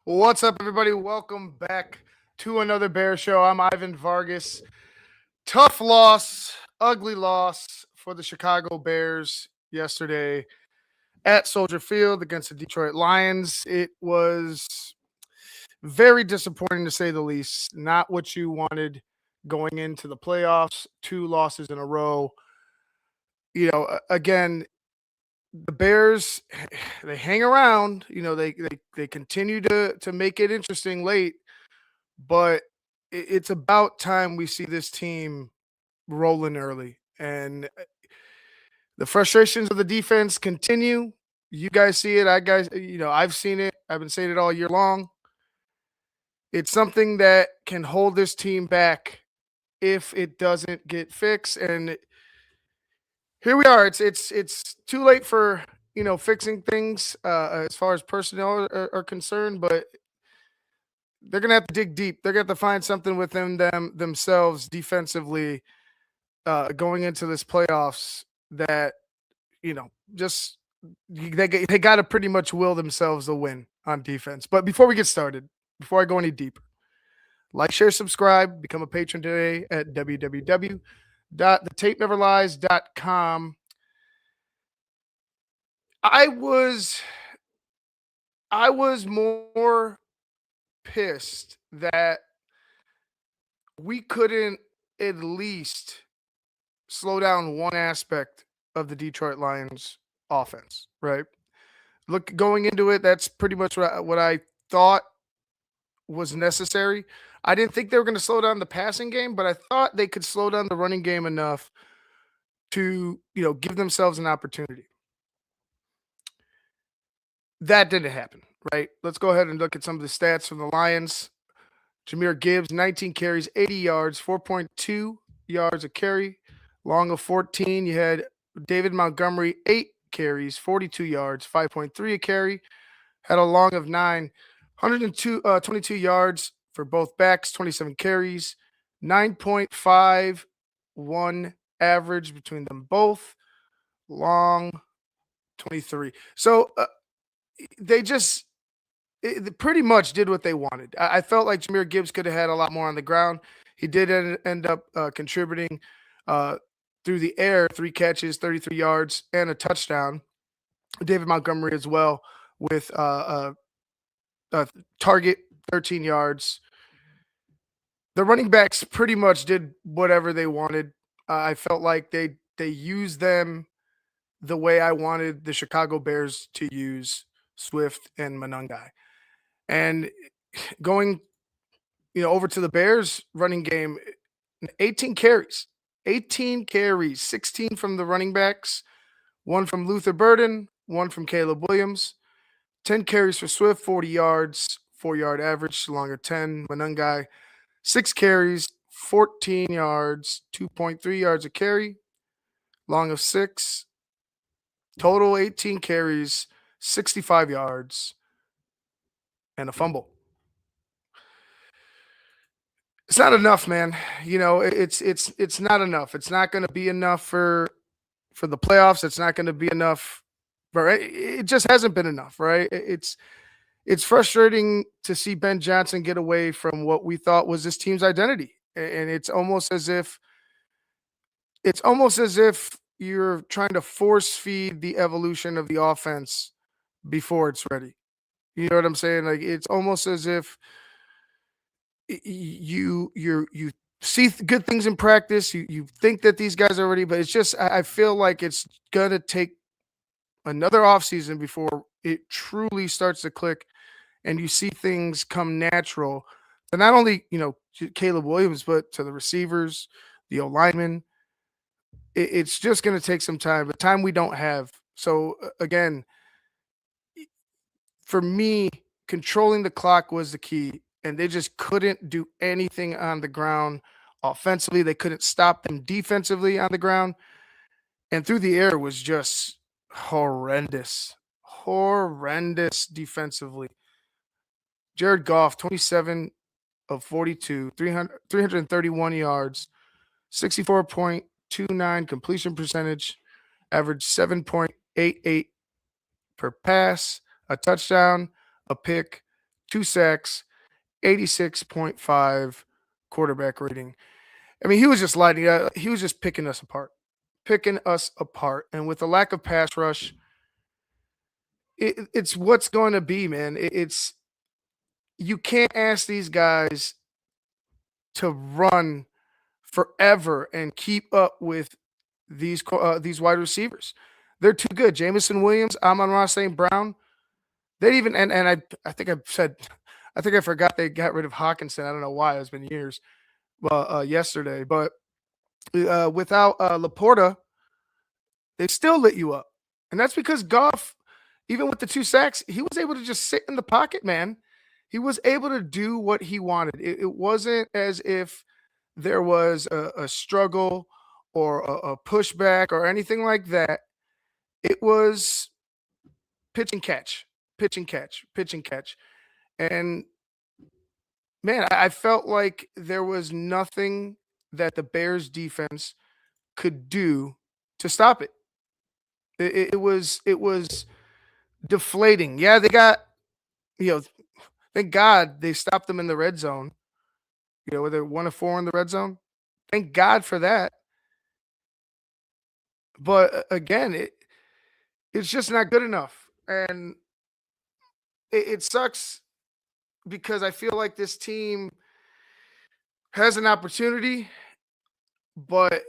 What's up, everybody? Welcome back to another Bear Show. I'm Ivan Vargas. Tough loss, ugly loss for the Chicago Bears yesterday at Soldier Field against the Detroit Lions. It was very disappointing to say the least. Not what you wanted going into the playoffs. Two losses in a row. Again, the Bears, they hang around. They continue to make it interesting late, but it's about time we see this team rolling early. And the frustrations of the defense continue. You guys see it. I've seen it. I've been saying it all year long. It's something that can hold this team back if it doesn't get fixed. And here we are. It's too late for fixing things as far as personnel are concerned, but they're gonna have to dig deep. They're gonna have to find something within themselves defensively going into this playoffs that just they got to pretty much will themselves a win on defense. But before we get started, before I go any deeper, like, share, subscribe, become a patron today at www.thetapeneverlies.com. I was more pissed that we couldn't at least slow down one aspect of the Detroit Lions offense, right? Look, going into it, that's pretty much what I thought was necessary. I didn't think they were going to slow down the passing game, but I thought they could slow down the running game enough to, give themselves an opportunity. That didn't happen, right? Let's go ahead and look at some of the stats from the Lions. Jahmyr Gibbs, 19 carries, 80 yards, 4.2 yards a carry. Long of 14, you had David Montgomery, 8 carries, 42 yards, 5.3 a carry. Had a long of 9, 22 yards for both backs, 27 carries, 9.51 average between them both. Long, 23. So they pretty much did what they wanted. I felt like Jahmyr Gibbs could have had a lot more on the ground. He did end up contributing through the air, 3 catches, 33 yards, and a touchdown. David Montgomery as well with a target, 13 yards. The running backs pretty much did whatever they wanted. I felt like they used them the way I wanted the Chicago Bears to use Swift and Monangai. And going, over to the Bears running game, 18 carries, 16 from the running backs, 1 from Luther Burden, 1 from Caleb Williams, 10 carries for Swift, 40 yards, 4-yard average, longer 10. Monangai, 6 carries, 14 yards, 2.3 yards a carry, long of 6. Total 18 carries, 65 yards, and a fumble. It's not enough, man. It's not enough. It's not going to be enough for the playoffs. It's not going to be enough. Right? It just hasn't been enough, right? It's frustrating to see Ben Johnson get away from what we thought was this team's identity, and it's almost as if you're trying to force feed the evolution of the offense before it's ready. You know what I'm saying? Like, it's almost as if you see good things in practice. You think that these guys are ready, but it's just I feel like it's gonna take another offseason before it truly starts to click and you see things come natural. And not only, Caleb Williams, but to the receivers, the O-linemen. It's just going to take some time, but time we don't have. So, again, for me, controlling the clock was the key, and they just couldn't do anything on the ground offensively. They couldn't stop them defensively on the ground. And through the air was just horrendous defensively. Jared Goff, 27 of 42, 331 yards, 64.29 completion percentage, average 7.88 per pass, a touchdown, a pick, 2 sacks, 86.5 quarterback rating. I mean, he was just lighting he was just picking us apart. And with the lack of pass rush, it's what's going to be, man. It's you can't ask these guys to run forever and keep up with these wide receivers. They're too good. Jamison Williams, Amon-Ra St. Brown. They even and I think I said I think I forgot they got rid of Hawkinson. I don't know why. It's been years. Well, yesterday, but without Laporta, they still lit you up, and that's because Goff, even with the 2 sacks, he was able to just sit in the pocket, man. He was able to do what he wanted. It wasn't as if there was a struggle or a pushback or anything like that. It was pitch and catch, pitch and catch, pitch and catch. And man, I felt like there was nothing that the Bears defense could do to stop it. It was deflating. Yeah, they got you know. Thank God they stopped them in the red zone. Where they're 1 of 4 in the red zone. Thank God for that. But again, it's just not good enough, and it sucks because I feel like this team has an opportunity, but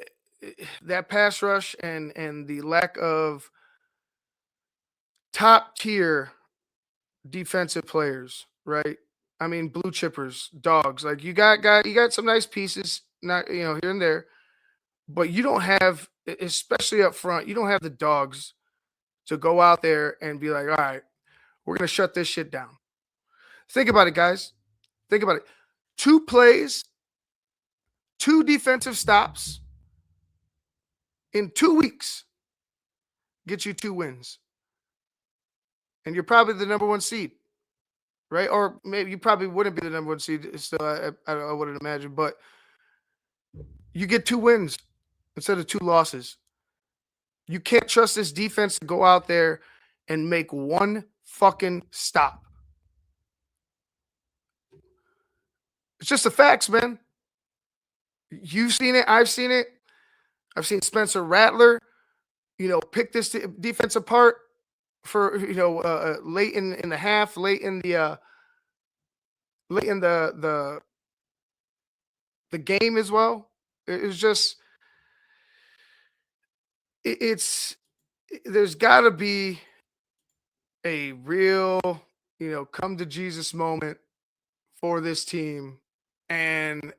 that pass rush and the lack of top tier defensive players, right? I mean, blue chippers, dogs. Like you got some nice pieces, not here and there, but you don't have, especially up front, you don't have the dogs to go out there and be like, all right, we're gonna shut this shit down. Think about it, guys. Think about it. 2 plays, 2 defensive stops in 2 weeks get you 2 wins, and you're probably the number 1 seed, right? Or maybe you probably wouldn't be the number 1 seed. Still, I wouldn't imagine, but you get 2 wins instead of 2 losses. You can't trust this defense to go out there and make one fucking stop. It's just the facts, man. You've seen it. I've seen it. I've seen Spencer Rattler, pick this defense apart for late in the half, late in the game as well. It's just it's there's got to be a real come to Jesus moment for this team, and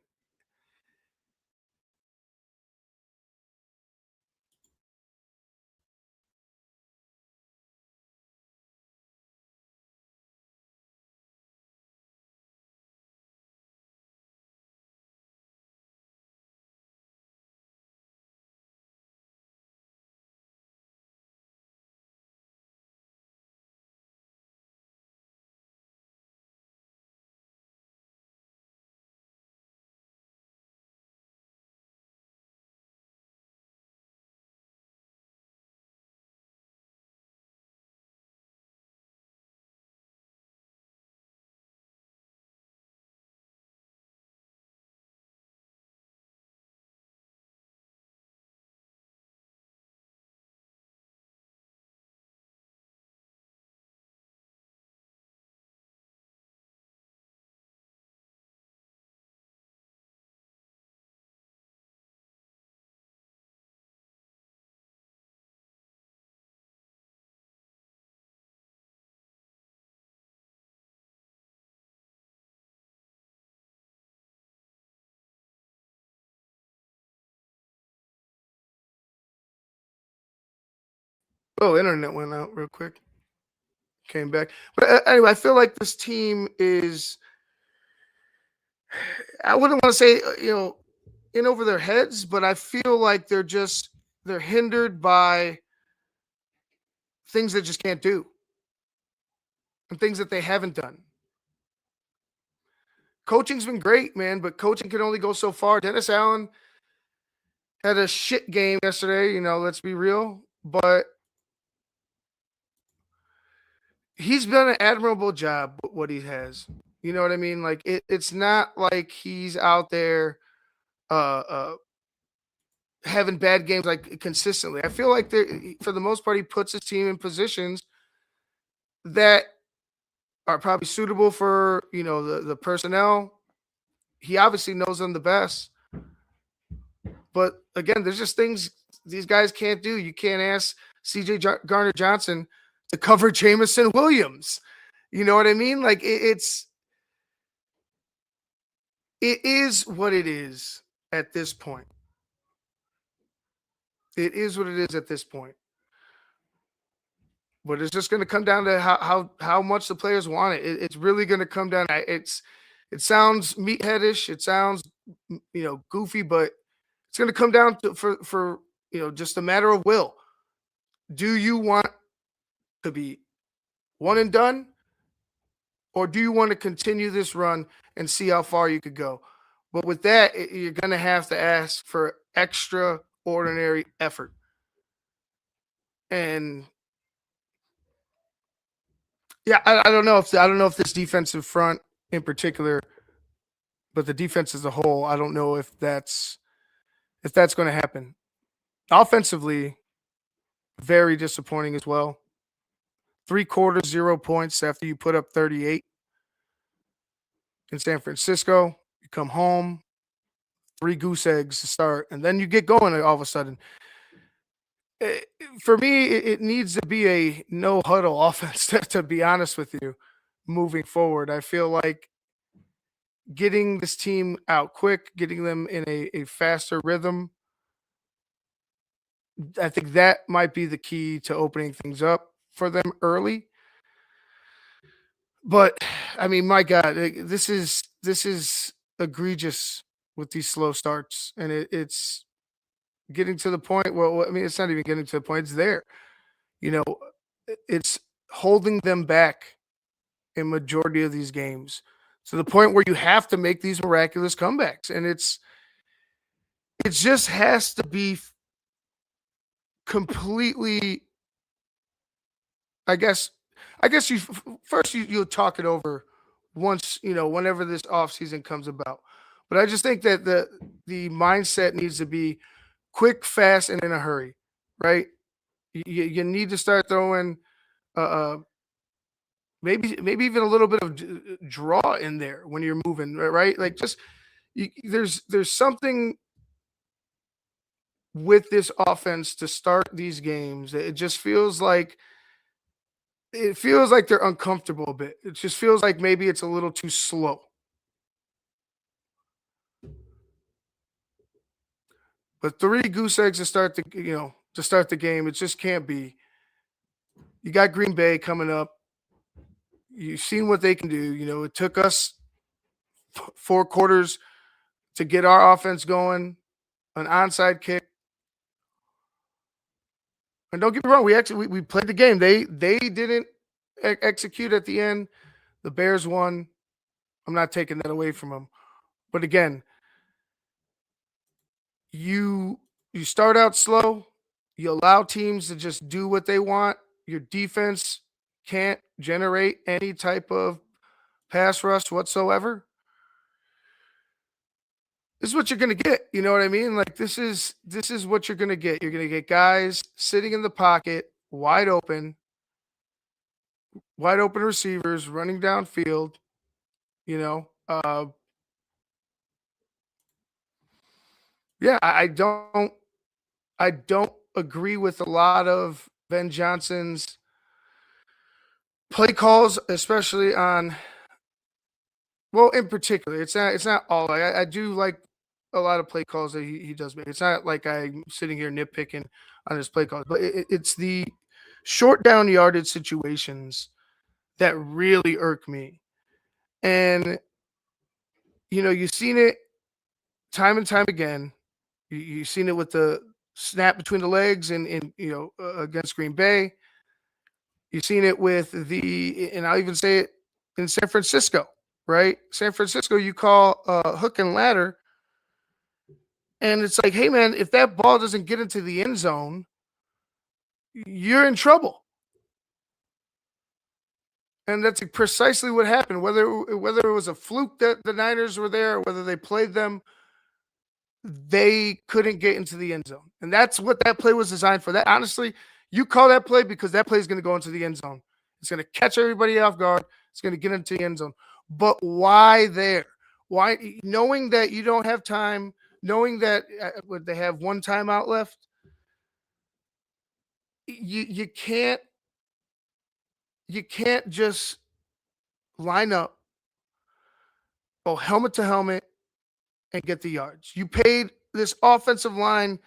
internet went out real quick. Came back. But anyway, I feel like this team is, I wouldn't want to say, in over their heads, but I feel like they're hindered by things they just can't do and things that they haven't done. Coaching's been great, man, but coaching can only go so far. Dennis Allen had a shit game yesterday, let's be real. But he's done an admirable job with what he has. You know what I mean? Like it's not like he's out there having bad games like consistently. I feel like for the most part he puts his team in positions that are probably suitable for the personnel. He obviously knows them the best, but again, there's just things these guys can't do. You can't ask CJ Garner Johnson to cover Jamison Williams. You know what I mean? Like it is what it is at this point. It is what it is at this point. But it's just going to come down to how much the players want it. It's really going to come down. It sounds meatheadish. It sounds goofy, but it's going to come down to for just a matter of will. Do you want to be one and done, or do you want to continue this run and see how far you could go? But with that, you're going to have to ask for extraordinary effort. And yeah, I don't know if this defensive front in particular, but the defense as a whole, I don't know if that's going to happen. Offensively, very disappointing as well. 3 quarters, 0 points after you put up 38 in San Francisco. You come home, 3 goose eggs to start, and then you get going all of a sudden. For me, it needs to be a no huddle offense, to be honest with you, moving forward. I feel like getting this team out quick, getting them in a faster rhythm, I think that might be the key to opening things up for them early. But I mean, my God, this is egregious with these slow starts, and it's getting to the point. Well, I mean, it's not even getting to the point; it's there. You know, it's holding them back in majority of these games to the point where you have to make these miraculous comebacks, and it just has to be completely. I guess you first you'll talk it over once whenever this offseason comes about. But I just think that the mindset needs to be quick, fast, and in a hurry, right? You need to start throwing maybe even a little bit of draw in there when you're moving, right? Like just there's something with this offense to start these games. It feels like they're uncomfortable a bit. It just feels like maybe it's a little too slow. But 3 goose eggs to start the game, it just can't be. You got Green Bay coming up. You've seen what they can do. It took us 4 quarters to get our offense going, an onside kick. And don't get me wrong, we played the game. They didn't execute at the end. The Bears won. I'm not taking that away from them. But again, you start out slow, you allow teams to just do what they want. Your defense can't generate any type of pass rush whatsoever. This is what you're going to get. You know what I mean? Like this is what you're going to get. You're going to get guys sitting in the pocket, wide open receivers running downfield. You know, yeah, I don't agree with a lot of Ben Johnson's play calls, especially on well, in particular. It's not all. I do like a lot of play calls that he does make. It's not like I'm sitting here nitpicking on his play calls, but it's the short down yardage situations that really irk me. And you've seen it time and time again. You've seen it with the snap between the legs and against Green Bay. You've seen it with and I'll even say it in San Francisco, right? San Francisco, you call hook and ladder, and it's like, hey man, if that ball doesn't get into the end zone, you're in trouble. And that's precisely what happened. Whether it was a fluke that the Niners were there, or whether they played them, they couldn't get into the end zone. And that's what that play was designed for. That honestly, you call that play because that play is going to go into the end zone. It's going to catch everybody off guard. It's going to get into the end zone. But why there? Why, knowing that you don't have time, knowing that would they have one timeout left? You can't just line up, go helmet to helmet, and get the yards. You paid this offensive line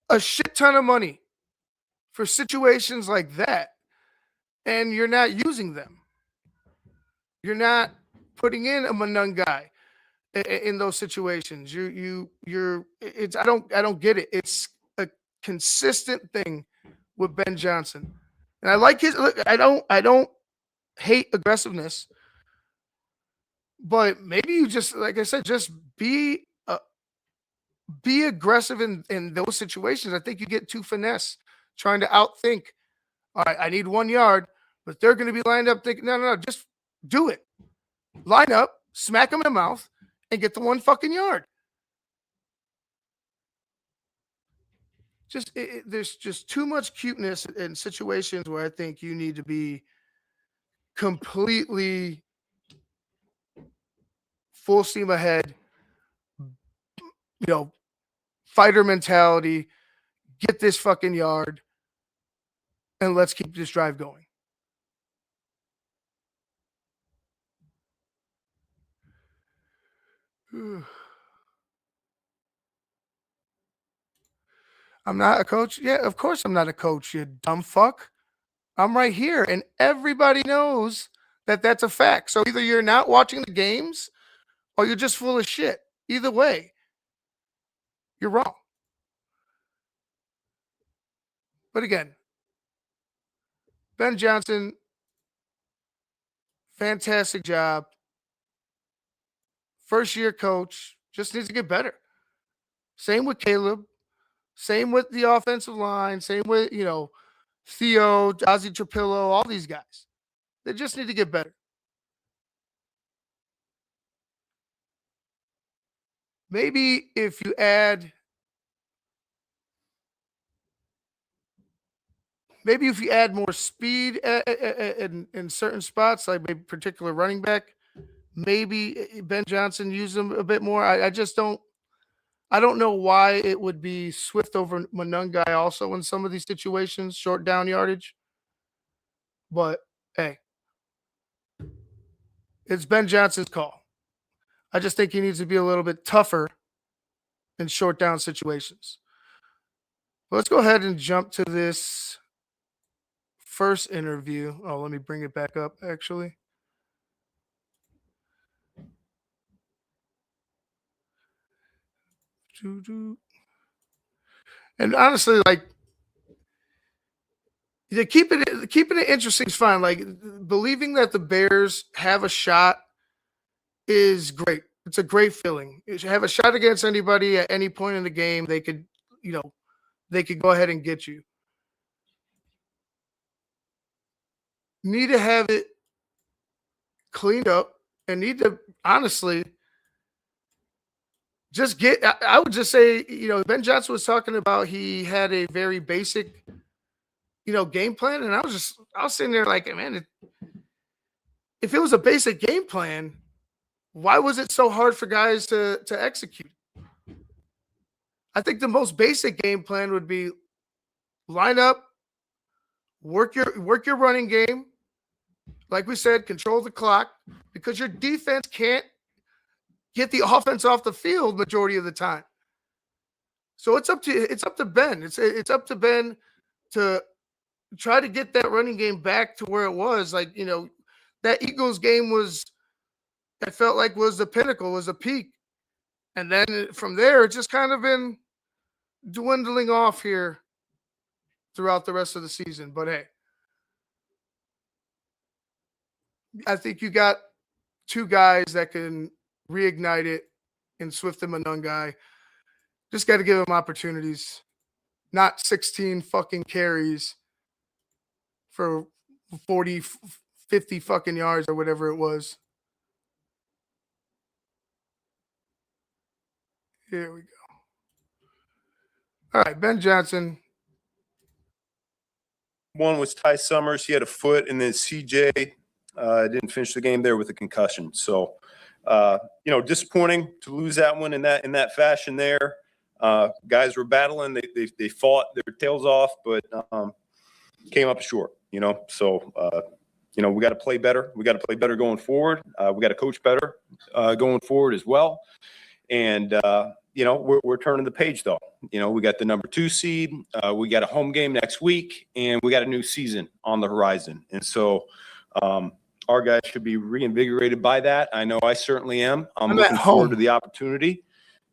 a shit ton of money for situations like that, and you're not using them. You're not putting in a Manung guy in those situations. You're it's I don't get it. It's a consistent thing with Ben Johnson. And I like his look. I don't hate aggressiveness, but maybe you just, like I said, just be aggressive in those situations. I think you get too finesse trying to outthink. All right, I need 1 yard, but they're going to be lined up thinking, no, just do it. Line up, smack them in the mouth, and get the 1 fucking yard. There's just too much cuteness in situations where I think you need to be completely full steam ahead, fighter mentality, get this fucking yard, and let's keep this drive going. I'm not a coach. Yeah, of course I'm not a coach, you dumb fuck. I'm right here, and everybody knows that that's a fact. So either you're not watching the games or you're just full of shit. Either way, you're wrong. But again, Ben Johnson, fantastic job. First year coach, just needs to get better. Same with Caleb. Same with the offensive line. Same with, Theo, Ozzy Trapillo, all these guys. They just need to get better. Maybe if you add more speed in certain spots, like maybe particular running back, maybe Ben Johnson use him a bit more. I just don't know why it would be Swift over Manungai also in some of these situations, short down yardage. But hey, it's Ben Johnson's call. I just think he needs to be a little bit tougher in short down situations. Let's go ahead and jump to this first interview. Oh, let me bring it back up, actually. And honestly, like, keeping it interesting is fine. Like, believing that the Bears have a shot is great. It's a great feeling. You should have a shot against anybody at any point in the game. They could go ahead and get you. Need to have it cleaned up and need to honestly just get. I would just say, Ben Johnson was talking about he had a very basic, game plan, and I was sitting there like, man, if it was a basic game plan, why was it so hard for guys to execute? I think the most basic game plan would be line up, work your running game. Like we said, control the clock, because your defense can't get the offense off the field majority of the time. So it's up to Ben. It's up to Ben to try to get that running game back to where it was. Like, that Eagles game I felt like was the pinnacle, was a peak. And then from there, it's just kind of been dwindling off here throughout the rest of the season. But hey, I think you got 2 guys that can reignite it in Swift and Manungai. Just got to give them opportunities, not 16 fucking carries for 40, 50 fucking yards or whatever it was. Here we go. All right, Ben Johnson. One was Ty Summers. He had a foot, and then CJ didn't finish the game there with a concussion. So, disappointing to lose that one in that fashion there. Guys were battling. They fought their tails off, but came up short, So, we got to play better. We got to play better going forward. We got to coach better going forward as well. And, we're turning the page, though. We got the number 2 seed. We got a home game next week, and we got a new season on the horizon. And so our guys should be reinvigorated by that. I know I certainly am. I'm looking forward to the opportunity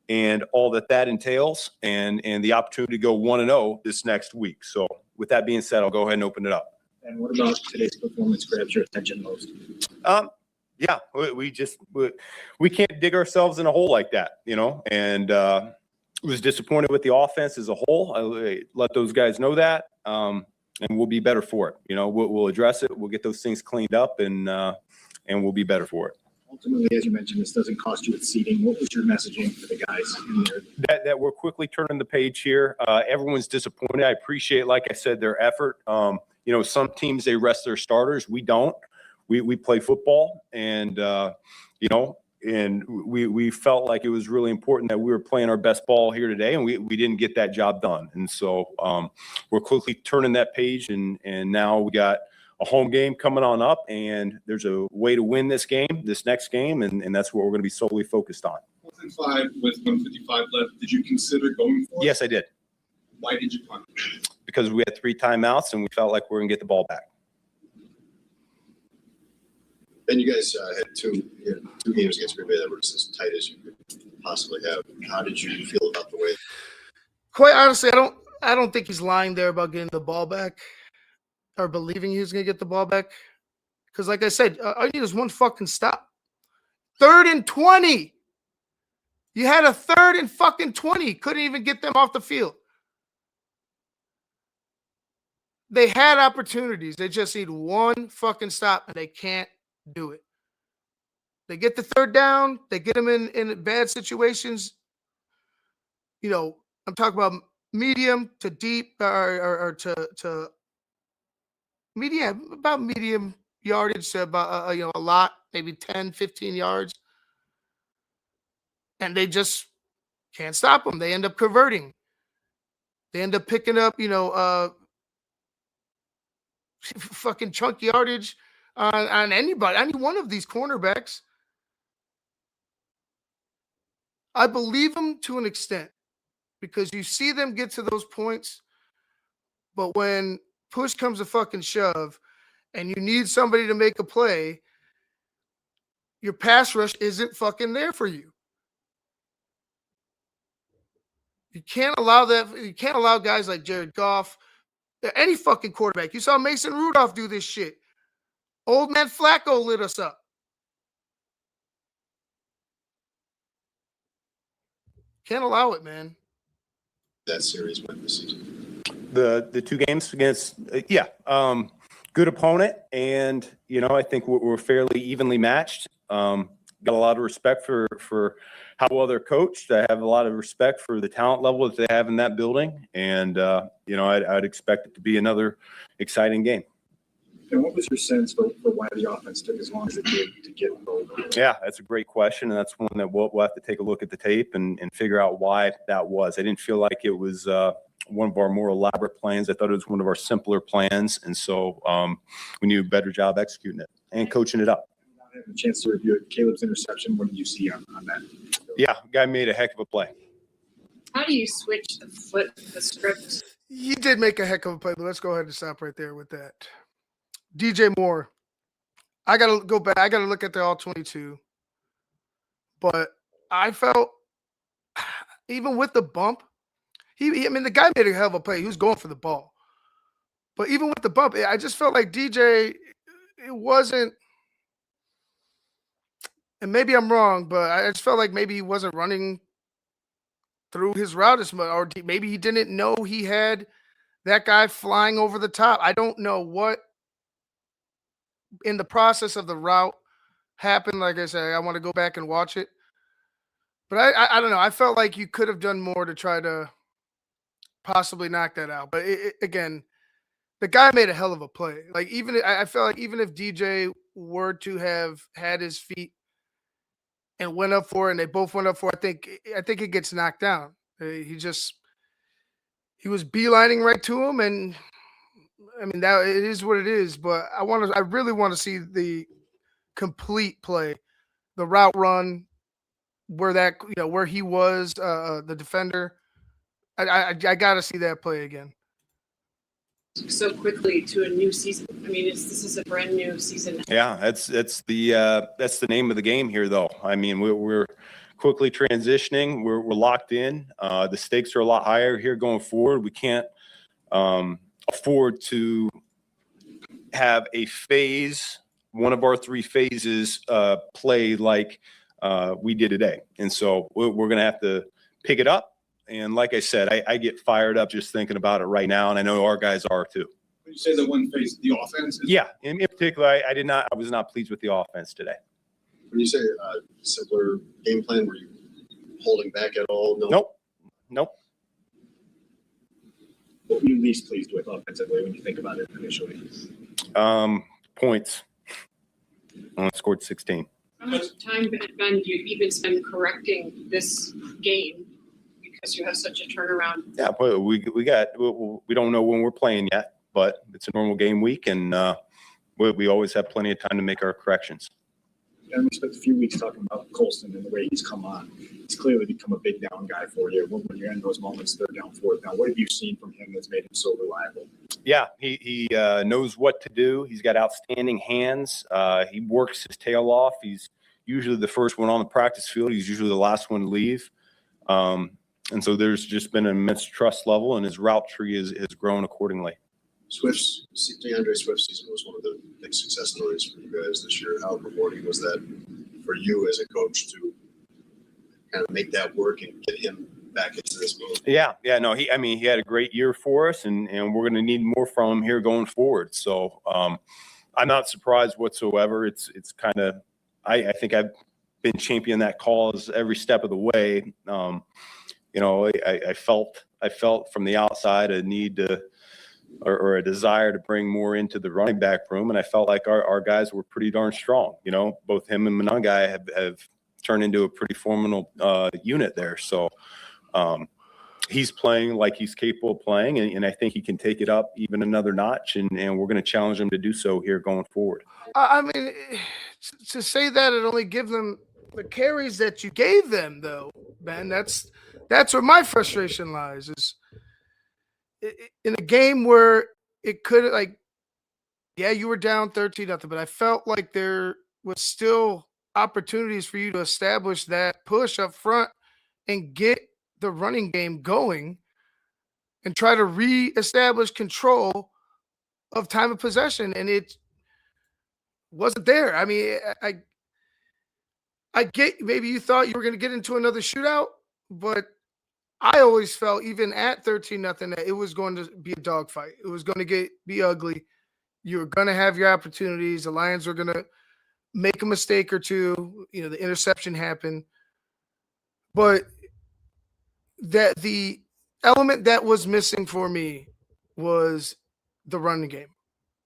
and all that entails, and the opportunity to go 1-0 this next week. So with that being said, I'll go ahead and open it up. And what about today's performance grabs your attention most? Yeah, we can't dig ourselves in a hole like that, and was disappointed with the offense as a whole. I let those guys know that, and we'll be better for it. We'll address it. We'll get those things cleaned up, and we'll be better for it. Ultimately, as you mentioned, this doesn't cost you with seeding. What was your messaging for the guys in there? That we're quickly turning the page here. Everyone's disappointed. I appreciate, like I said, their effort. Some teams, they rest their starters. We don't. We play football, and and we felt like it was really important that we were playing our best ball here today, and we didn't get that job done. And so we're quickly turning that page, and now we got a home game coming on up, and there's a way to win this next game, and that's what we're going to be solely focused on. 4-5 with 155 left. Did you consider going for it? Yes, I did. Why did you punt? Because we had 3 timeouts, and we felt like we were going to get the ball back. And you guys had two games against Green Bay that were as tight as you could possibly have. How did you feel about the way? Quite honestly, I don't think he's lying there about getting the ball back or believing he was going to get the ball back. Because like I said, all you need is one fucking stop. 3rd and 20. You had a 3rd and fucking 20. Couldn't even get them off the field. They had opportunities. They just need one fucking stop, and they can't do it. They get the 3rd down. They get them in bad situations. I'm talking about medium to deep or to medium, about medium yardage to about, a lot, maybe 10, 15 yards. And they just can't stop them. They end up converting. They end up picking up, fucking chunk yardage on anybody, any one of these cornerbacks. I believe them to an extent because you see them get to those points, but when push comes to fucking shove and you need somebody to make a play, your pass rush isn't fucking there for you. You can't allow that. You can't allow guys like Jared Goff, any fucking quarterback. You saw Mason Rudolph do this shit. Old man Flacco lit us up. Can't allow it, man. That series went this season. The 2 games against, good opponent, and I think we're fairly evenly matched. Got a lot of respect for how well they're coached. I have a lot of respect for the talent level that they have in that building, and I'd expect it to be another exciting game. And what was your sense for why the offense took as long as it did to get involved? Yeah, that's a great question, and that's one that we'll have to take a look at the tape and figure out why that was. I didn't feel like it was one of our more elaborate plans. I thought it was one of our simpler plans, and so we need a better job executing it and coaching it up. Not having a chance to review it, Caleb's interception, what did you see on that? Yeah, guy made a heck of a play. How do you switch the script? He did make a heck of a play, but let's go ahead and stop right there with that. DJ Moore. I got to go back. I got to look at the all 22. But I felt, even with the bump, the guy made a hell of a play. He was going for the ball. But even with the bump, I just felt like DJ, it wasn't, and maybe I'm wrong, but I just felt like maybe he wasn't running through his route as much, or maybe he didn't know he had that guy flying over the top. I don't know what in the process of the route happened. Like I said, I want to go back and watch it. But I don't know. I felt like you could have done more to try to possibly knock that out. But again, the guy made a hell of a play. Like I felt like even if DJ were to have had his feet and went up for it, and they both went up for it, I think it gets knocked down. He was beelining right to him, and I mean that it is what it is. But I really want to see the complete play, the route run, where he was the defender. I got to see that play again. So quickly to a new season. I mean, this is a brand new season. Yeah, that's the name of the game here, though. I mean, we're quickly transitioning. We're locked in. The stakes are a lot higher here going forward. We can't afford to have one of our 3 phases play like we did today. And so we're going to have to pick it up. And like I said, I get fired up just thinking about it right now, and I know our guys are too. When you say the one phase, the offense? Yeah, in particular, I was not pleased with the offense today. When you say simpler game plan, were you holding back at all? Nope. What were you least pleased with offensively when you think about it initially? Points. I only scored 16. How much time, Ben, do you even spend correcting this game because you have such a turnaround? Yeah, but we don't know when we're playing yet, but it's a normal game week, and we always have plenty of time to make our corrections. And we spent a few weeks talking about Colston and the way he's come on. He's clearly become a big down guy for you. When you're in those moments, 3rd down, 4th down, what have you seen from him that's made him so reliable? Yeah, he knows what to do. He's got outstanding hands. He works his tail off. He's usually the first one on the practice field. He's usually the last one to leave. And so there's just been an immense trust level, and his route tree has grown accordingly. DeAndre Swift's season was one of the big success stories for you guys this year. How rewarding was that for you as a coach to kind of make that work and get him back into this mode? Yeah, no, he had a great year for us, and we're going to need more from him here going forward. So I'm not surprised whatsoever. It's kind of I think I've been championing that cause every step of the way. I felt from the outside a need to. Or a desire to bring more into the running back room. And I felt like our guys were pretty darn strong. Both him and Monangai have turned into a pretty formidable unit there. So he's playing like he's capable of playing, and I think he can take it up even another notch, and we're going to challenge him to do so here going forward. I mean, to say that and only give them the carries that you gave them, though, Ben, that's where my frustration lies, is in a game where it could, you were down 13-0, but I felt like there was still opportunities for you to establish that push up front and get the running game going and try to reestablish control of time of possession. And it wasn't there. I mean, I get maybe you thought you were going to get into another shootout, but I always felt, even at 13-0, that it was going to be a dogfight. It was going to be ugly. You were going to have your opportunities. The Lions were going to make a mistake or two. The interception happened. But that the element that was missing for me was the run game,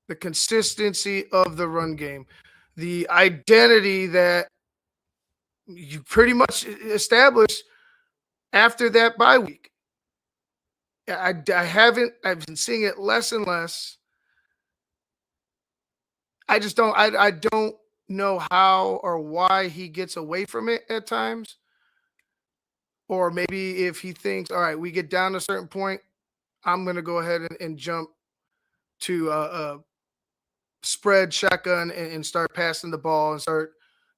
the consistency of the run game, the identity that you pretty much established after that bye week. I've been seeing it less and less. I don't know how or why he gets away from it at times. Or maybe if he thinks, all right, we get down to a certain point, I'm going to go ahead and jump to spread shotgun and start passing the ball and start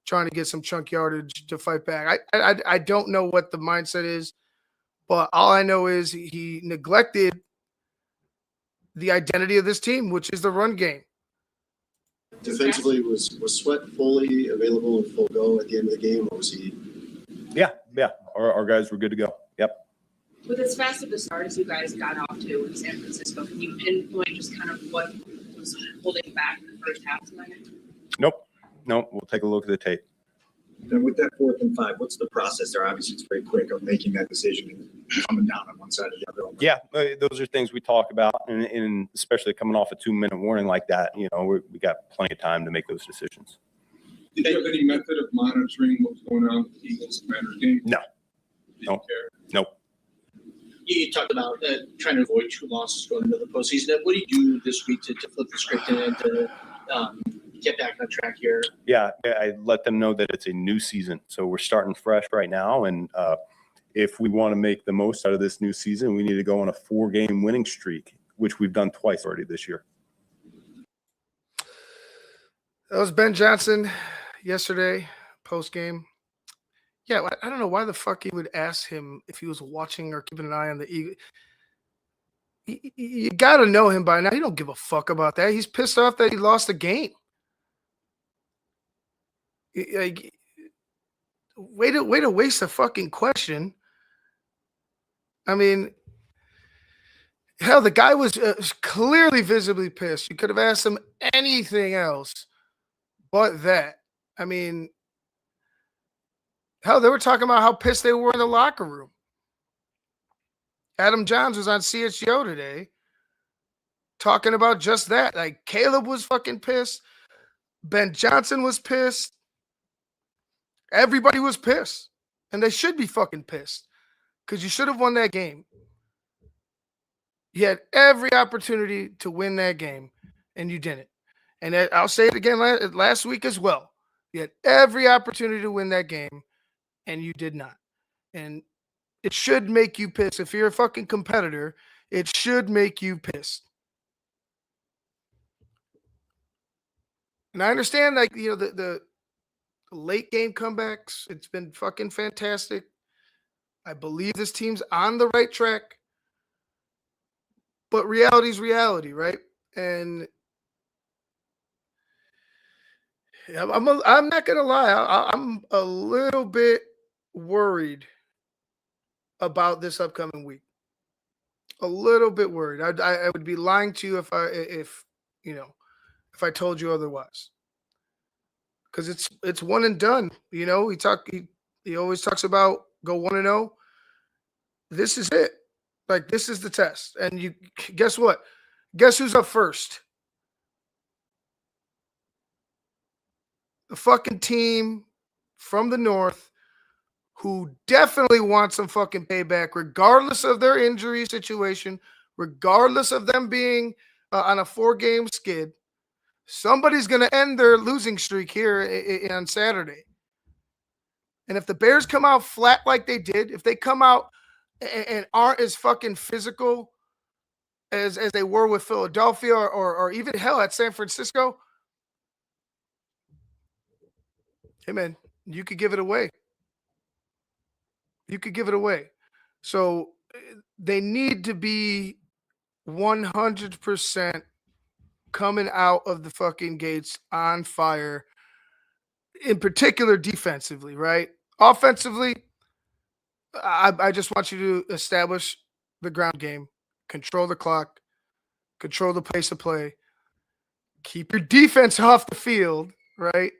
trying to get some chunk yardage to fight back. I don't know what the mindset is, but all I know is he neglected the identity of this team, which is the run game. Defensively, was Sweat fully available and full go at the end of the game, or was he? Yeah. Our guys were good to go. Yep. With as fast of a start as you guys got off to in San Francisco, can you pinpoint just kind of what was holding back the first half tonight? Nope. We'll take a look at the tape. And with that 4th and 5, what's the process there? Obviously, it's very quick of making that decision and coming down on one side or the other. Yeah, those are things we talk about, and especially coming off a 2-minute warning like that, we got plenty of time to make those decisions. Did you have any method of monitoring what's going on with the Eagles Commanders game? No. Didn't No. care. Nope. You talked about trying to avoid 2 losses going into the postseason. What do you do this week to flip the script and to get back on track here? Yeah, I let them know that it's a new season, so we're starting fresh right now, and if we want to make the most out of this new season, we need to go on a 4-game winning streak, which we've done twice already this year. That was Ben Johnson yesterday, post game. Yeah, I don't know why the fuck he would ask him if he was watching or keeping an eye on the Eagles. You got to know him by now. He don't give a fuck about that. He's pissed off that he lost the game. Like, way to waste a fucking question. I mean, hell, the guy was clearly visibly pissed. You could have asked him anything else but that. I mean, hell, they were talking about how pissed they were in the locker room. Adam Johns was on CHGO today talking about just that. Like, Caleb was fucking pissed. Ben Johnson was pissed. Everybody was pissed. And they should be fucking pissed because you should have won that game. You had every opportunity to win that game, and you didn't. And I'll say it again last week as well. You had every opportunity to win that game, and you did not. And it should make you pissed. If you're a fucking competitor, it should make you pissed. And I understand, like, the late game comebacks. It's been fucking fantastic. I believe this team's on the right track. But reality's reality, right? And I'm not gonna lie. I'm a little bit worried about this upcoming week. A little bit worried. I would be lying to you if I told you otherwise. Because it's one and done. He always talks about go 1-0. This is it. Like, this is the test. And you guess what? Guess who's up first? The fucking team from the north who definitely wants some fucking payback, regardless of their injury situation, regardless of them being on a 4-game skid. Somebody's going to end their losing streak here on Saturday. And if the Bears come out flat like they did, if they come out and aren't as fucking physical as they were with Philadelphia or even hell at San Francisco, hey man, you could give it away. You could give it away. So they need to be 100% coming out of the fucking gates on fire, in particular defensively, right? Offensively, I just want you to establish the ground game, control the clock, control the pace of play, keep your defense off the field, right?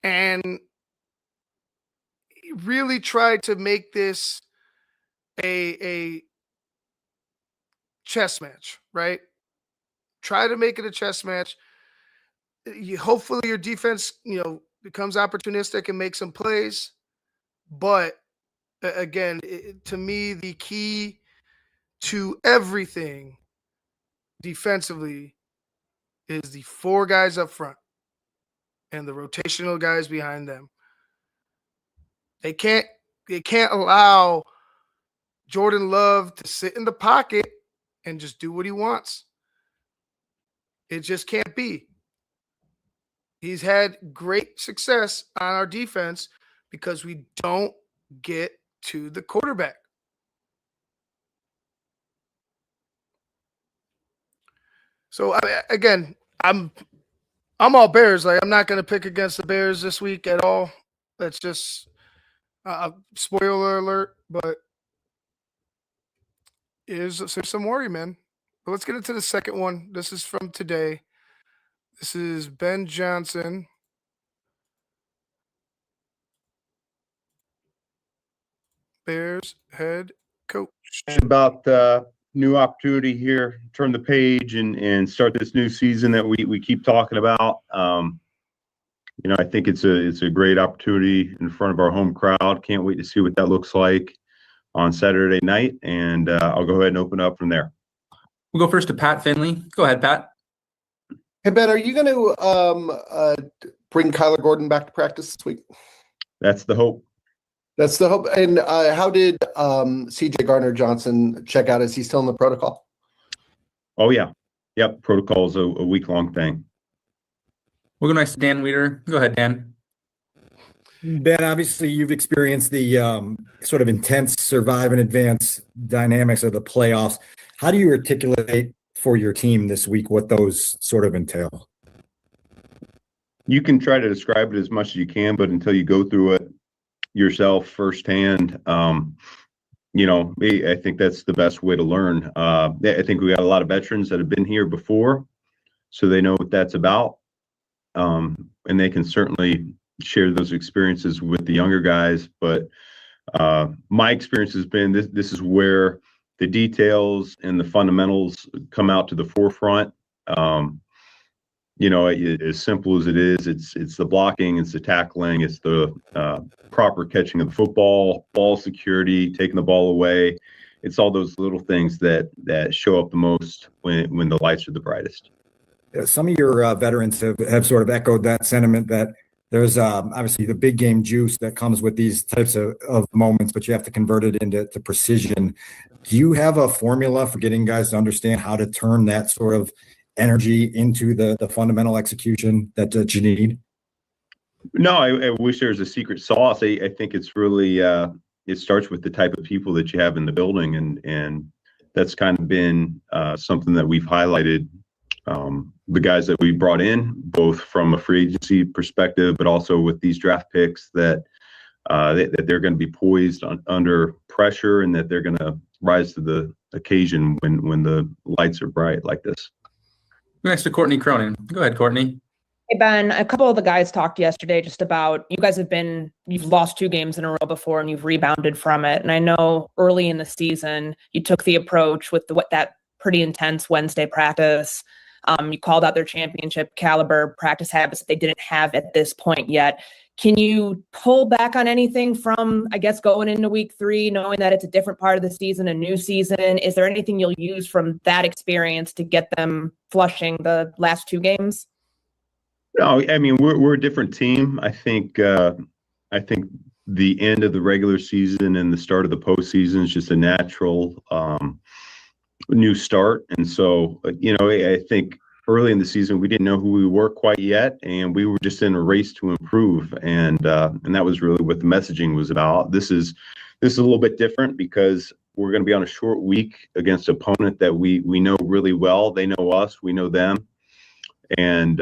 And really try to make this a chess match, right? Try to make it a chess match. Hopefully your defense, becomes opportunistic and makes some plays. But again, to me, the key to everything defensively is the 4 guys up front and the rotational guys behind them. They can't allow Jordan Love to sit in the pocket and just do what he wants. It just can't be. He's had great success on our defense because we don't get to the quarterback. So again, I'm all Bears. Like, I'm not going to pick against the Bears this week at all. That's just spoiler alert, but there's some worry, man. But let's get into the second one. This is from today. This is Ben Johnson. Bears head coach. About new opportunity here, turn the page and start this new season that we keep talking about. I think it's a great opportunity in front of our home crowd. Can't wait to see what that looks like on Saturday night, and I'll go ahead and open up from there. We'll go first to Pat Finley. Go ahead, Pat. Hey, Ben, are you going to bring Kyler Gordon back to practice this week? That's the hope. That's the hope. And how did CJ Gardner-Johnson check out? Is he still in the protocol? Oh, yeah. Yep. Protocol is a week-long thing. We'll go next to Dan Weeder. Go ahead, Dan. Ben, obviously you've experienced the sort of intense survive and advance dynamics of the playoffs. How do you articulate for your team this week what those sort of entail? You can try to describe it as much as you can, but until you go through it yourself firsthand, I think that's the best way to learn. I think we got a lot of veterans that have been here before, so they know what that's about. And they can certainly share those experiences with the younger guys. But my experience has been this is where the details and the fundamentals come out to the forefront. As simple as it is, it's the blocking, it's the tackling, it's the proper catching of the football, ball security, taking the ball away. It's all those little things that show up the most when the lights are the brightest. Some of your veterans have sort of echoed that sentiment that there's obviously the big game juice that comes with these types of moments, but you have to convert it into precision. Do you have a formula for getting guys to understand how to turn that sort of energy into the fundamental execution that you need? No, I wish there was a secret sauce. I think it's really it starts with the type of people that you have in the building, and that's kind of been something that we've highlighted. The guys that we brought in, both from a free agency perspective, but also with these draft picks, that they're going to be poised under pressure and that they're going to rise to the occasion when the lights are bright like this. Next to Courtney Cronin. Go ahead, Courtney. Hey, Ben, a couple of the guys talked yesterday just about you guys you've lost 2 games in a row before and you've rebounded from it. And I know early in the season, you took the approach with that pretty intense Wednesday practice. You called out their championship caliber practice habits that they didn't have at this point yet. Can you pull back on anything from, I guess, going into week 3, knowing that it's a different part of the season, a new season? Is there anything you'll use from that experience to get them flushing the last 2 games? No, I mean, we're a different team. I think the end of the regular season and the start of the postseason is just a natural new start. And so, I think early in the season, we didn't know who we were quite yet, and we were just in a race to improve. And that was really what the messaging was about. This is a little bit different because we're going to be on a short week against an opponent that we know really well. They know us, we know them. And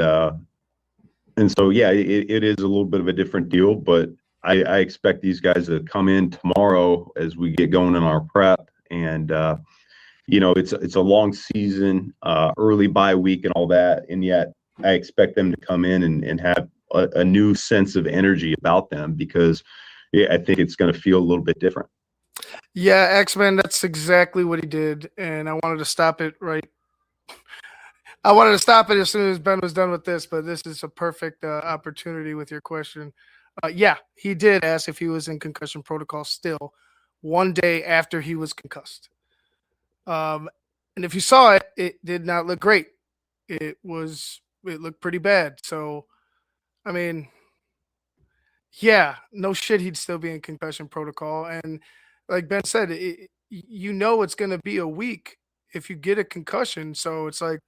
so, yeah, it is a little bit of a different deal, but I expect these guys to come in tomorrow as we get going in our prep. And, it's a long season, early bye week and all that. And yet I expect them to come in and have a new sense of energy about them because I think it's going to feel a little bit different. Yeah, X-Men, that's exactly what he did. And I wanted to stop it I wanted to stop it as soon as Ben was done with this, but this is a perfect opportunity with your question. Yeah, he did ask if he was in concussion protocol still 1 day after he was concussed. And if you saw it, it did not look great. It looked pretty bad. So, I mean, no shit, he'd still be in concussion protocol. And like Ben said, it's going to be a week if you get a concussion. So it's like,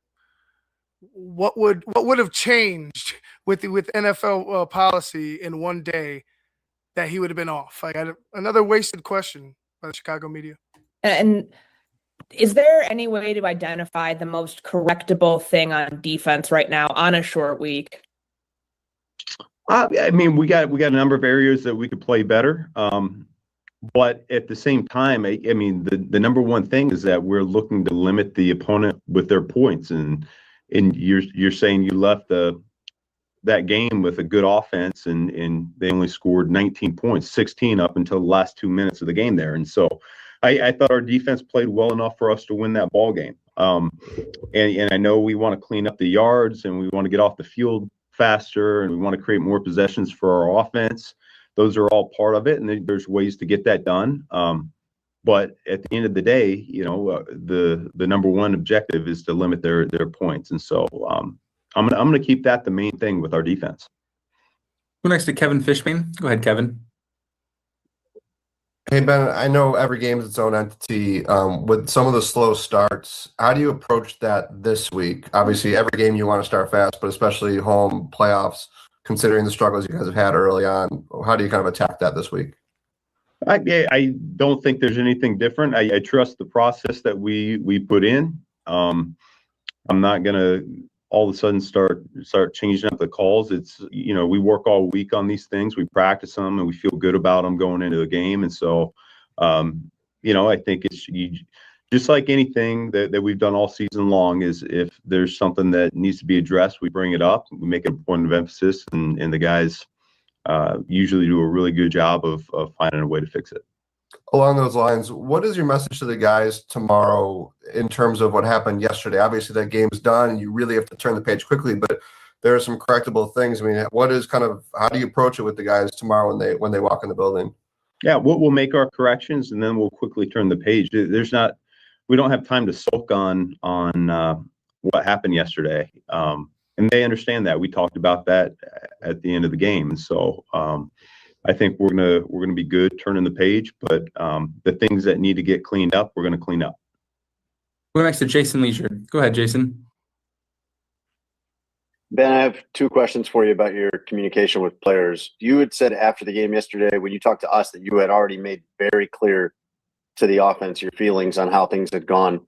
what would have changed with NFL policy in 1 day that he would have been off? Like another wasted question by the Chicago media. And is there any way to identify the most correctable thing on defense right now on a short week? I mean, we got a number of areas that we could play better. But at the same time, I mean, the number one thing is that we're looking to limit the opponent with their points, and you're saying you left that game with a good offense, and they only scored 19 points, 16 up until the last 2 minutes of the game there, and so I thought our defense played well enough for us to win that ball game. And I know we want to clean up the yards, and we want to get off the field faster, and we want to create more possessions for our offense. Those are all part of it, and there's ways to get that done. But at the end of the day, the number one objective is to limit their points, and so I'm gonna keep that the main thing with our defense. Go next to Kevin Fishman. Go ahead, Kevin. Hey, Ben, I know every game is its own entity. With some of the slow starts, how do you approach that this week? Obviously, every game you want to start fast, but especially home playoffs, considering the struggles you guys have had early on, how do you kind of attack that this week? I don't think there's anything different. I trust the process that we put in. I'm not gonna all of a sudden start changing up the calls. It's, we work all week on these things. We practice them and we feel good about them going into the game. And so, I think it's just like anything that we've done all season long is if there's something that needs to be addressed, we bring it up, we make it a point of emphasis, and the guys usually do a really good job of finding a way to fix it. Along those lines, what is your message to the guys tomorrow in terms of what happened yesterday? Obviously, that game's done, and you really have to turn the page quickly, but there are some correctable things. I mean, how do you approach it with the guys tomorrow when they walk in the building? Yeah, we'll make our corrections, and then we'll quickly turn the page. We don't have time to sulk on what happened yesterday, and they understand that. We talked about that at the end of the game, and so I think we're gonna be good turning the page, but the things that need to get cleaned up, we're gonna clean up. Go next to Jason Leisure. Go ahead, Jason. Ben, I have two questions for you about your communication with players. You had said after the game yesterday, when you talked to us, that you had already made very clear to the offense your feelings on how things had gone.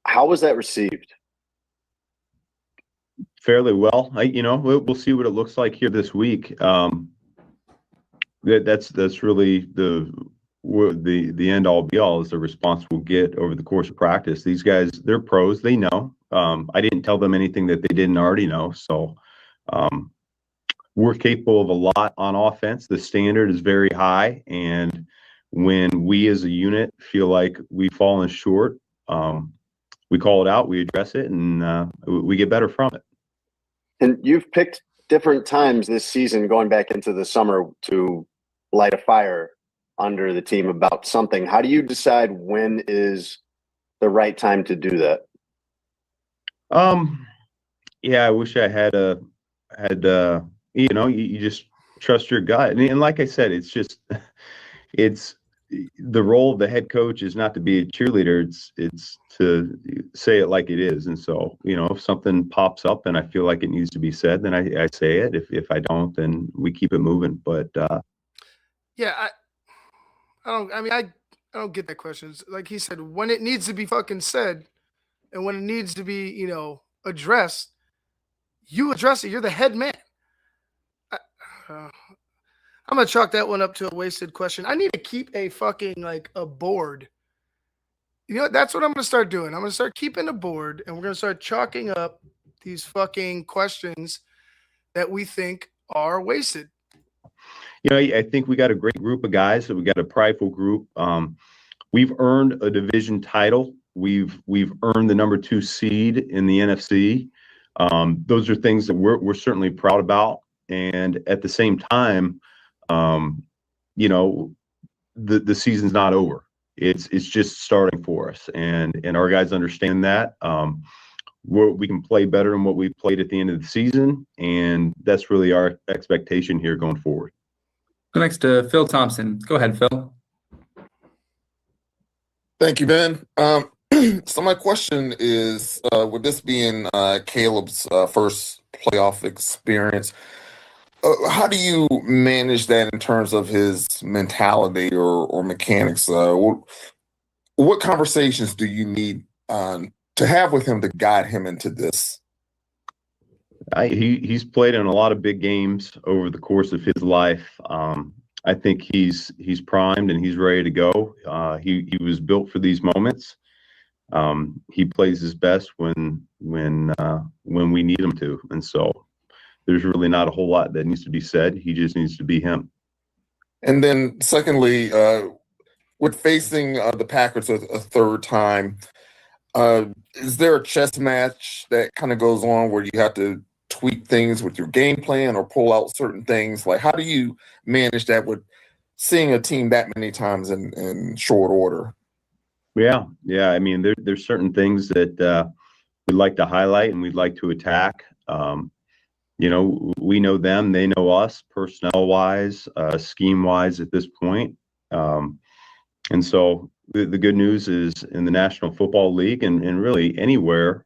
How was that received? Fairly well. We'll see what it looks like here this week. That's really the end all be all is the response we'll get over the course of practice. These guys, they're pros. They know. I didn't tell them anything that they didn't already know. So we're capable of a lot on offense. The standard is very high, and when we as a unit feel like we've fallen short, we call it out, we address it, and we get better from it. And you've picked different times this season, going back into the summer, to light a fire under the team about something. How do you decide when is the right time to do that? Yeah, I wish I had you just trust your gut. And like I said, it's the role of the head coach is not to be a cheerleader. It's to say it like it is. And so, if something pops up and I feel like it needs to be said, then I say it. If I don't, then we keep it moving. But yeah, I don't get that question. It's like he said, when it needs to be fucking said, and when it needs to be, addressed, you address it. You're the head man. I'm gonna chalk that one up to a wasted question. I need to keep a fucking a board. That's what I'm gonna start doing. I'm gonna start keeping a board, and we're gonna start chalking up these fucking questions that we think are wasted. I think we got a great group of guys. So we got a prideful group. We've earned a division title. We've earned the number 2 seed in the NFC. Those are things that we're certainly proud about. And at the same time, the season's not over. It's just starting for us, and our guys understand that. We can play better than what we played at the end of the season, and that's really our expectation here going forward. Go next to Phil Thompson. Go ahead, Phil. Thank you, Ben. So my question is, with this being Caleb's first playoff experience, how do you manage that in terms of his mentality or mechanics? What conversations do you need to have with him to guide him into this? He's played in a lot of big games over the course of his life. I think he's primed and he's ready to go. He was built for these moments. He plays his best when we need him to, and so there's really not a whole lot that needs to be said. He just needs to be him. And then, secondly, with facing the Packers a third time, is there a chess match that kind of goes on where you have to tweak things with your game plan or pull out certain things? Like, how do you manage that with seeing a team that many times in short order? Yeah. I mean, there's certain things that we'd like to highlight and we'd like to attack. We know them, they know us, personnel wise, scheme wise at this point. And so the good news is in the National Football League and really anywhere,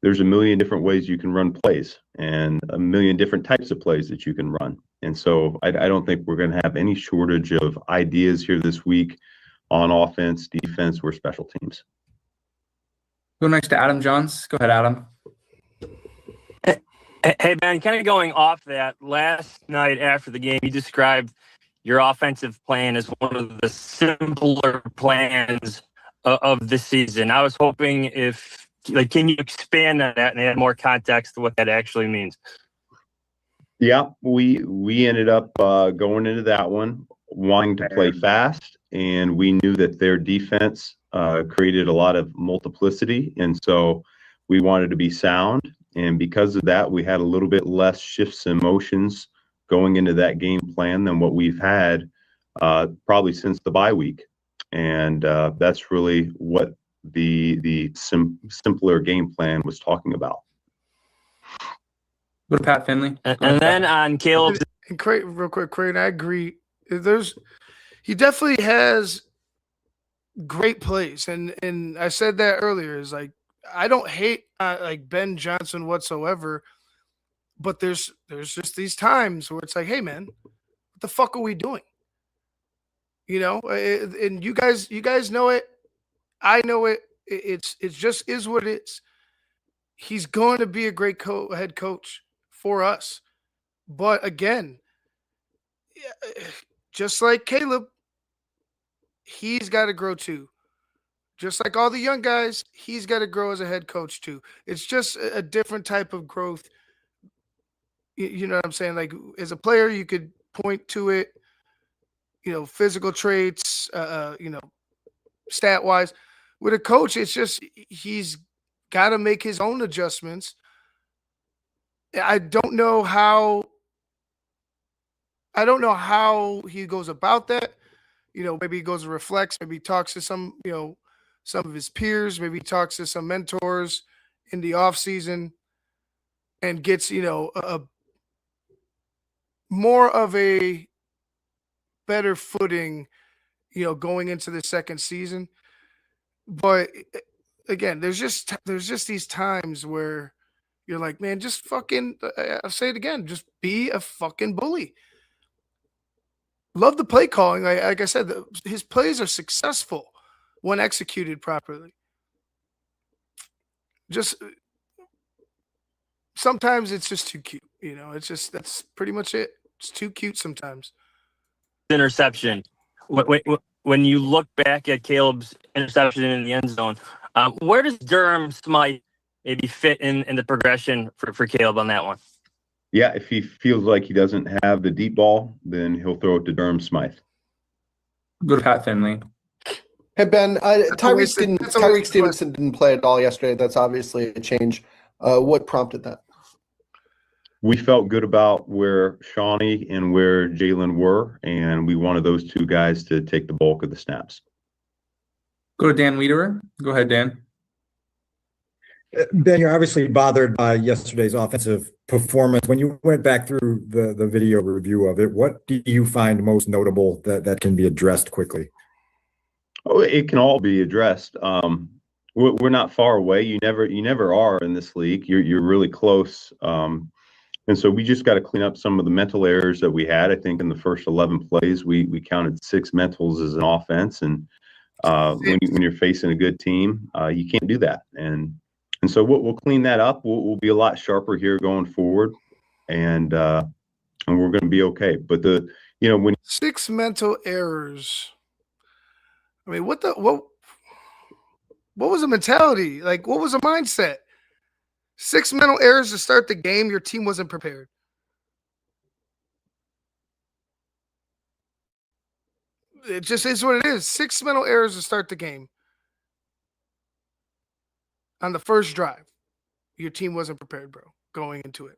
there's a million different ways you can run plays and a million different types of plays that you can run. And so I don't think we're going to have any shortage of ideas here this week on offense, defense, or special teams. Go next to Adam Johns. Go ahead, Adam. Hey, Ben, kind of going off that, last night after the game, you described your offensive plan as one of the simpler plans of the season. I was hoping can you expand on that and add more context to what that actually means? Yeah, we ended up going into that one wanting to play fast, and we knew that their defense created a lot of multiplicity, and so we wanted to be sound. And because of that, we had a little bit less shifts and motions going into that game plan than what we've had probably since the bye week. And that's really what the simpler game plan was talking about. Go to Pat Finley. And then on Caleb. And real quick, Creighton, I agree. He definitely has great plays. And I said that earlier, is like, I don't hate like Ben Johnson whatsoever, but there's just these times where it's like, hey man, what the fuck are we doing? And you guys know it. I know it. It's just is what it is. He's going to be a great head coach for us. But again, just like Caleb, he's got to grow too. Just like all the young guys, he's got to grow as a head coach too. It's just a different type of growth. You know what I'm saying? Like as a player, you could point to it, physical traits, stat wise. With a coach, it's just he's got to make his own adjustments. I don't know how he goes about that. Maybe he goes and reflects, maybe he talks to some of his peers, maybe he talks to some mentors in the off season and gets, a more of a better footing, going into the second season. But again, there's just these times where you're like, man, just fucking, I'll say it again, just be a fucking bully. Love the play calling. Like I said, his plays are successful when executed properly. Just sometimes it's just too cute. That's pretty much it. It's too cute sometimes. Interception. When you look back at Caleb's interception in the end zone, where does Durham Smythe maybe fit in the progression for Caleb on that one? Yeah, if he feels like he doesn't have the deep ball, then he'll throw it to Durham Smythe. Go to Pat Finley. Hey, Ben, Tyreek Stevenson didn't play at all yesterday. That's obviously a change. What prompted that? We felt good about where Shawnee and where Jalen were, and we wanted those two guys to take the bulk of the snaps. Go to Dan Wiederer. Go ahead, Dan. Ben, you're obviously bothered by yesterday's offensive performance. When you went back through the video review of it, what do you find most notable that can be addressed quickly? Oh, it can all be addressed. We're not far away. You never are in this league. You're really close. And so we just got to clean up some of the mental errors that we had. I think in the first 11 plays, we counted 6 mentals as an offense. And when you're facing a good team, you can't do that. And so we'll clean that up. We'll be a lot sharper here going forward, and we're going to be okay. But when 6 mental errors. I mean, what was the mentality? Like, what was the mindset? 6 mental errors to start the game. Your team wasn't prepared. It just is what it is. 6 mental errors to start the game. On the first drive, your team wasn't prepared, bro, going into it.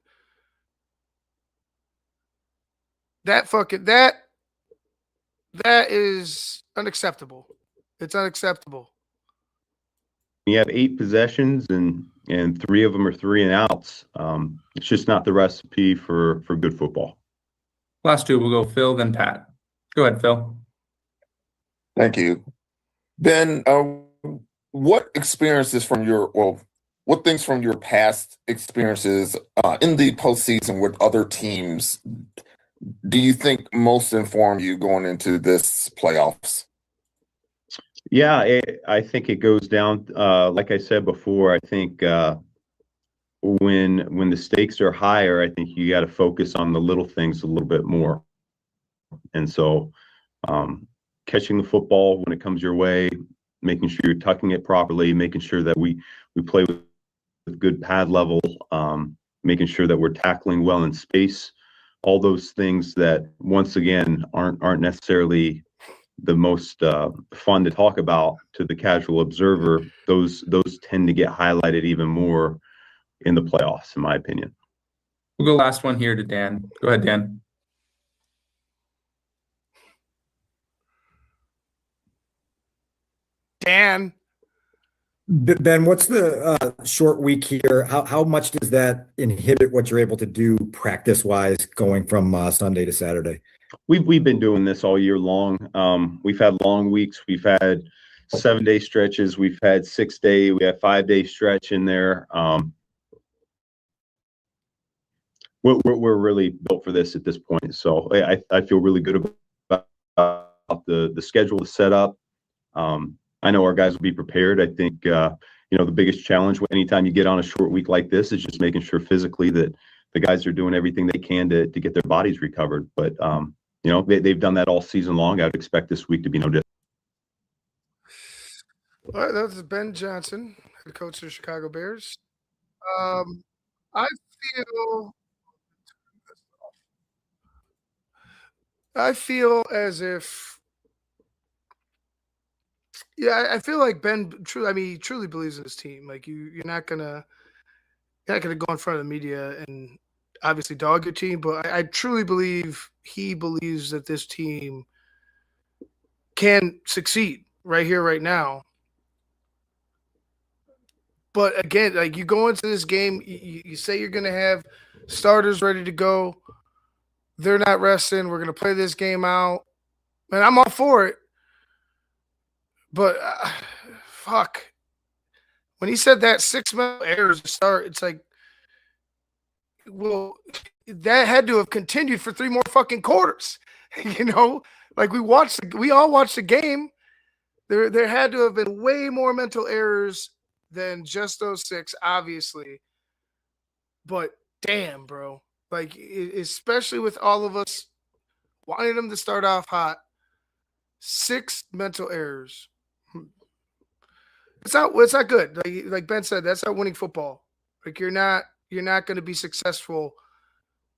That is unacceptable. It's unacceptable. you have 8 possessions and 3 of them are 3 and outs, it's just not the recipe for good football. Last two, we'll go Phil, then Pat. Go ahead, Phil. Thank you. Ben, what experiences from what things from your past experiences in the postseason with other teams do you think most inform you going into this playoffs? Yeah, I think it goes down, like I said before, I think when the stakes are higher, I think you got to focus on the little things a little bit more. And so catching the football when it comes your way, making sure you're tucking it properly, making sure that we play with good pad level, making sure that we're tackling well in space, all those things that once again aren't necessarily the most fun to talk about to the casual observer. Those tend to get highlighted even more in the playoffs, in my opinion. We'll go last one here to Dan. Go ahead, Dan. Dan. Ben, what's the short week here? How much does that inhibit what you're able to do practice-wise going from Sunday to Saturday? We've been doing this all year long. We've had long weeks. We've had 7-day stretches. We've had 6-day. We have 5-day stretch in there. We're really built for this at this point. So I feel really good about the schedule set up. I know our guys will be prepared. I think the biggest challenge anytime you get on a short week like this is just making sure physically that the guys are doing everything they can to get their bodies recovered. But they've done that all season long. I would expect this week to be no different. All right, that was Ben Johnson, head coach of the Chicago Bears. I feel as if, I feel like Ben he truly believes in his team. Like you're not gonna go in front of the media and obviously dog your team, but I truly believe he believes that this team can succeed right here, right now. But again, like you go into this game, you say you're going to have starters ready to go. They're not resting. We're going to play this game out. And I'm all for it. But fuck. When he said that 6 mental errors to start, it's like, well, that had to have continued for 3 more fucking quarters. Like we all watched the game. There had to have been way more mental errors than just those 6, obviously. But damn, bro. Like, especially with all of us wanting them to start off hot, 6 mental errors. It's not good. Like Ben said, that's not winning football. Like you're not going to be successful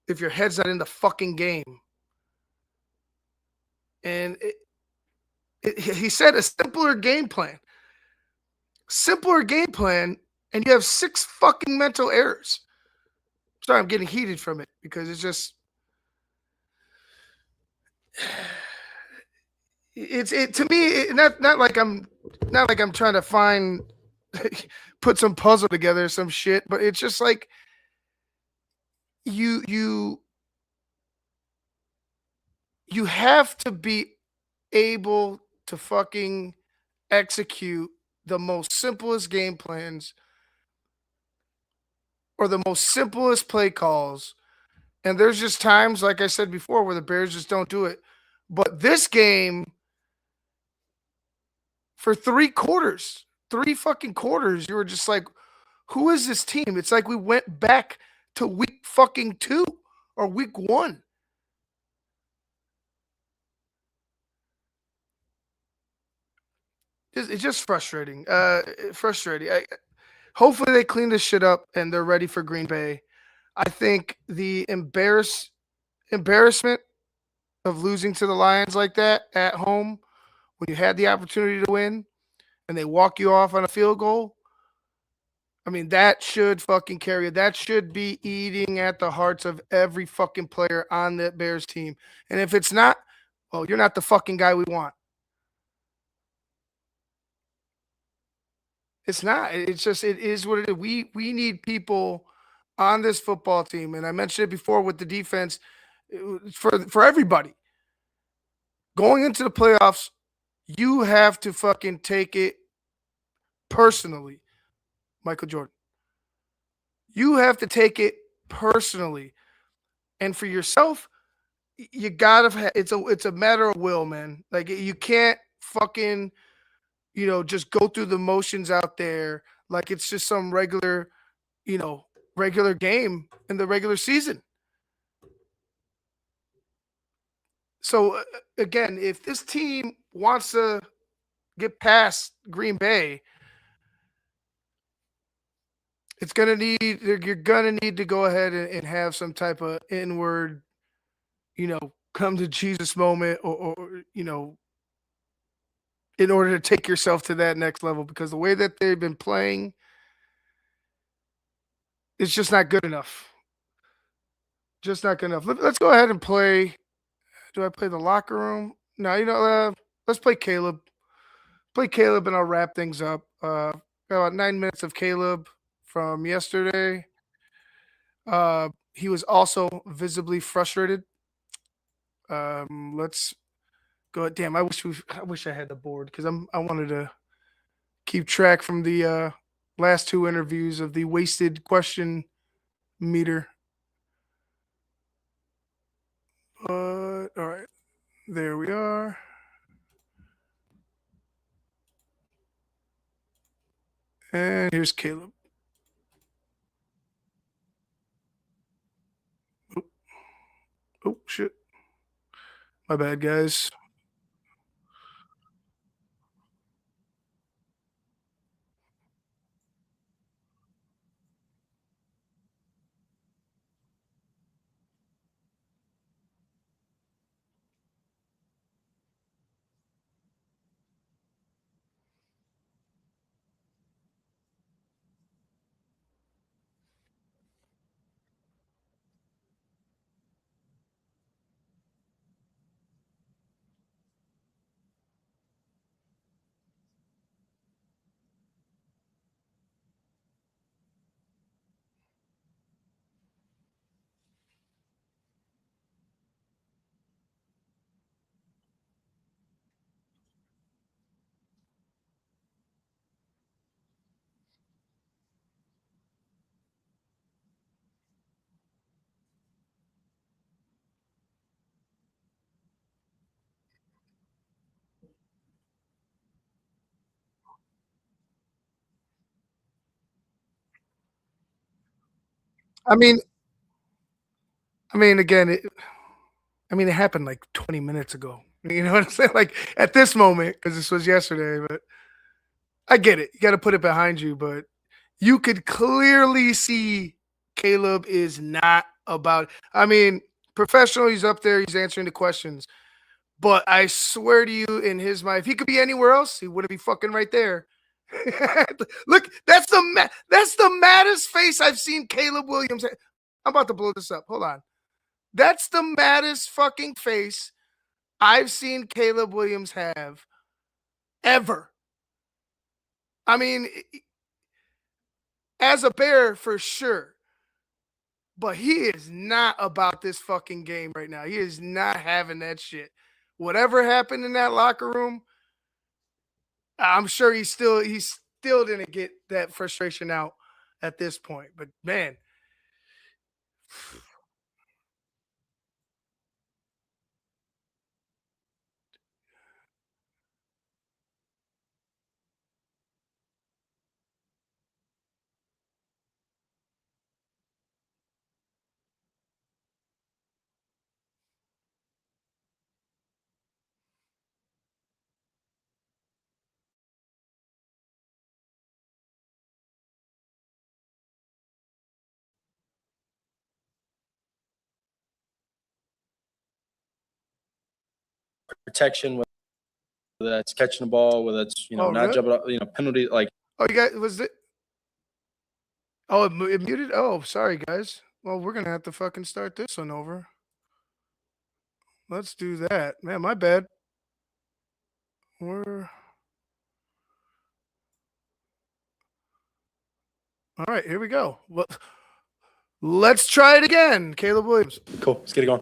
if your head's not in the fucking game. And he said a simpler game plan. Simpler game plan, and you have 6 fucking mental errors. Sorry, I'm getting heated from it because it's just to me not like I'm trying to put some puzzle together or some shit, but it's just like you have to be able to fucking execute the most simplest game plans or the most simplest play calls. And there's just times, like I said before, where the Bears just don't do it. But this game, for 3 fucking quarters, you were just like, who is this team? It's like we went back to week fucking 2 or week 1. It's just frustrating. Frustrating. Hopefully they clean this shit up and they're ready for Green Bay. I think the embarrassment of losing to the Lions like that at home when you had the opportunity to win and they walk you off on a field goal. I mean, that should fucking carry it. That should be eating at the hearts of every fucking player on that Bears team. And if it's not, well, you're not the fucking guy we want. It's not. It's just it is what it is. We need people on this football team, and I mentioned it before with the defense for everybody going into the playoffs. You have to fucking take it personally, Michael Jordan. You have to take it personally, and for yourself, you gotta. It's a matter of will, man. Like you can't fucking just go through the motions out there like it's just some regular game in the regular season. So again, if this team wants to get past Green Bay, you're gonna need to go ahead and have some type of inward, come to Jesus moment or in order to take yourself to that next level because the way that they've been playing, it's just not good enough. Just not good enough. Let's go ahead and play. Do I play the locker room? No, let's play Caleb. Play Caleb and I'll wrap things up. Got about 9 minutes of Caleb from yesterday. He was also visibly frustrated. Let's go. Damn, I wish I had the board because I wanted to keep track from the last two interviews of the wasted question meter. All right, there we are. And here's Caleb. Oh shit. My bad, guys. I mean, again, it happened like 20 minutes ago. You know what I'm saying? Like at this moment, because this was yesterday, but I get it. You got to put it behind you, but you could clearly see Caleb is not about. Professional. He's up there. He's answering the questions. But I swear to you, in his mind, if he could be anywhere else, he wouldn't be fucking right there. Look, that's the maddest face I've seen Caleb Williams. I'm about to blow this up. Hold on. That's the maddest fucking face I've seen Caleb Williams have ever. I mean, as a Bear, for sure. But he is not about this fucking game right now. He is not having that shit. Whatever happened in that locker room, I'm sure he still didn't get that frustration out at this point. But man, protection, whether that's catching the ball, whether that's Oh, not really? jumping up, penalty like. Oh, you got was it? Oh, it muted. Oh, sorry guys. Well, we're gonna have to fucking start this one over. Let's do that. Man, my bad. We're all right. Here we go. Well, let's try it again. Caleb Williams. Cool. Let's get it going.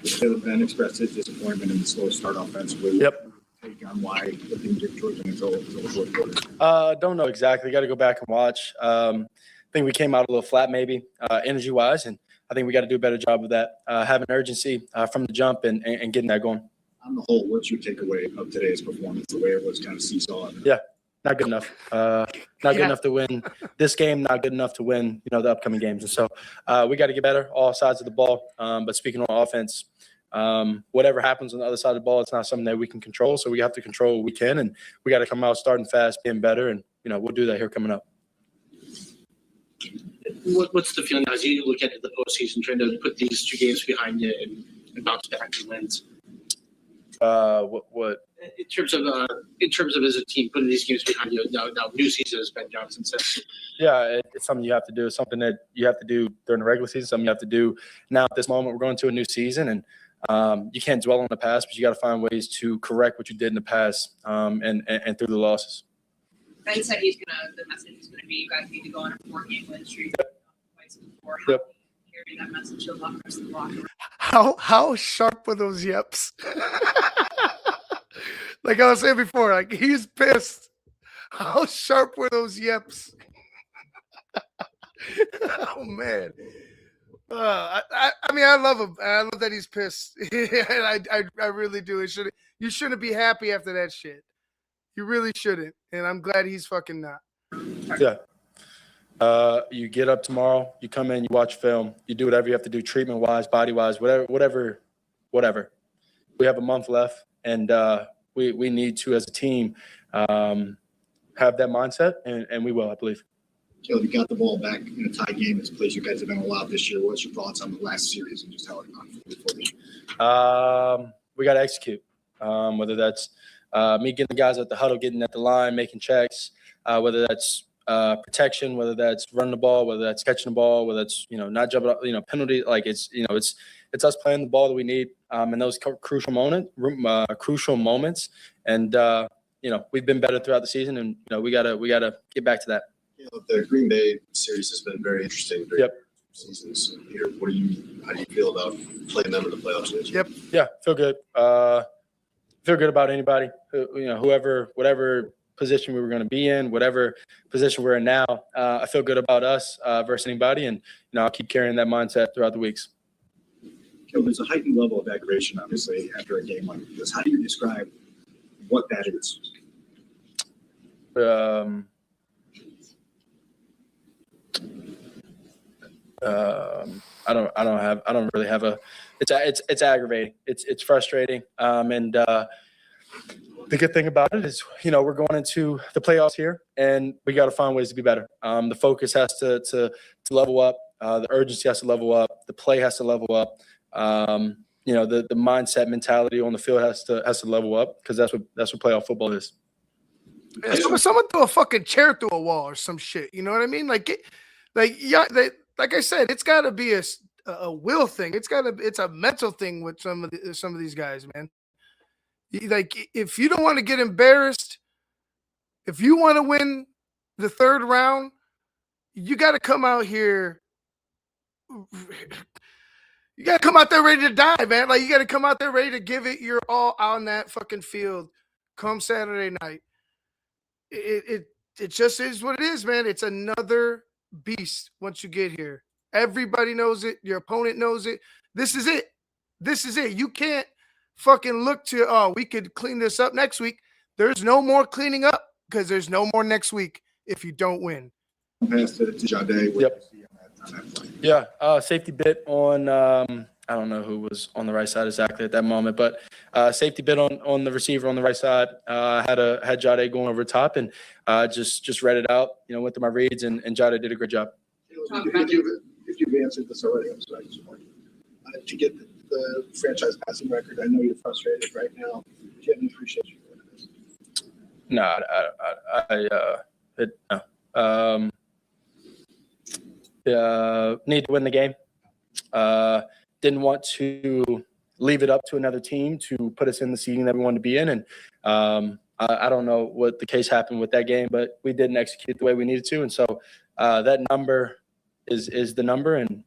Caleb Ben expressed his disappointment in the slow start offensively. Yep. Take on why the thing did Georgia until the fourth quarter. Don't know exactly. Got to go back and watch. I think we came out a little flat, maybe energy wise, and I think we got to do a better job of that. Having urgency from the jump and getting that going. On the whole, what's your takeaway of today's performance? The way it was kind of seesaw. Yeah, not good enough. Not good enough to win this game. Not good enough to win, the upcoming games. And so we got to get better, all sides of the ball. But speaking on offense, whatever happens on the other side of the ball, it's not something that we can control. So we have to control what we can, and we got to come out starting fast, being better, and we'll do that here coming up. What's the feeling as you look at the postseason, trying to put these two games behind you and bounce back and wins? What? In terms of as a team, putting these games behind you. Now new season has been down since then. Yeah, it's something you have to do. It's something that you have to do during the regular season. Something you have to do now at this moment. We're going to a new season, and you can't dwell on the past, but you got to find ways to correct what you did in the past, and through the losses. Ben said the message is gonna be you guys need to go on a 4-game win streak. Yep. Carry that message to the rest of the locker room. How sharp were those yeps? Like I was saying before, like he's pissed. How sharp were those yeps? Oh man. I mean, I love him. I love that he's pissed. I really do. You shouldn't be happy after that shit. You really shouldn't. And I'm glad he's fucking not. Yeah. You get up tomorrow, you come in, you watch film, you do whatever you have to do, treatment-wise, body-wise, whatever. We have a month left, and we need to, as a team, have that mindset, and we will, I believe. Caleb, you got the ball back in a tie game. It's a place you guys have been allowed this year. What's your thoughts on the last series and just how it unfolded? We got to execute, whether that's me getting the guys at the huddle, getting at the line, making checks, whether that's protection, whether that's running the ball, whether that's catching the ball, whether it's not jumping up, penalty. Like it's us playing the ball that we need in those crucial moments. And we've been better throughout the season, and we gotta get back to that. The Green Bay series has been very interesting during seasons here. How do you feel about playing them in the playoffs this year? Yep. Yeah, feel good. Feel good about anybody, whatever position we were going to be in, whatever position we're in now. I feel good about us versus anybody, and I'll keep carrying that mindset throughout the weeks. There's a heightened level of aggravation, obviously, after a game like this. How do you describe what that is? I don't really have a. It's aggravating. It's frustrating. And the good thing about it is, we're going into the playoffs here, and we got to find ways to be better. The focus has to level up. The urgency has to level up. The play has to level up. The mindset, mentality on the field has to level up, because that's what playoff football is. Yeah, someone threw a fucking chair through a wall or some shit. You know what I mean? Like I said, it's got to be a will thing. It's a mental thing with some of these guys, man. Like, if you don't want to get embarrassed, if you want to win the third round, you got to come out here. You got to come out there ready to die, man. Like, you got to come out there ready to give it your all on that fucking field come Saturday night. It just is what it is, man. It's another beast once you get here. Everybody knows it. Your opponent knows it. This is it. This is it. You can't fucking look to, we could clean this up next week. There's no more cleaning up, because there's no more next week if you don't win. Pass to Jade. Yep. Yeah. Safety bit on, I don't know who was on the right side exactly at that moment, but safety bit on the receiver on the right side. Had Jade going over top, and just read it out, went through my reads, and Jade did a great job. If you've answered this already, I'm sorry. To get the franchise passing record? I know you're frustrated right now. Do you have any appreciation for that? No, need to win the game. Didn't want to leave it up to another team to put us in the seeding that we wanted to be in. And I don't know what the case happened with that game, but we didn't execute the way we needed to. And so that number is the number, and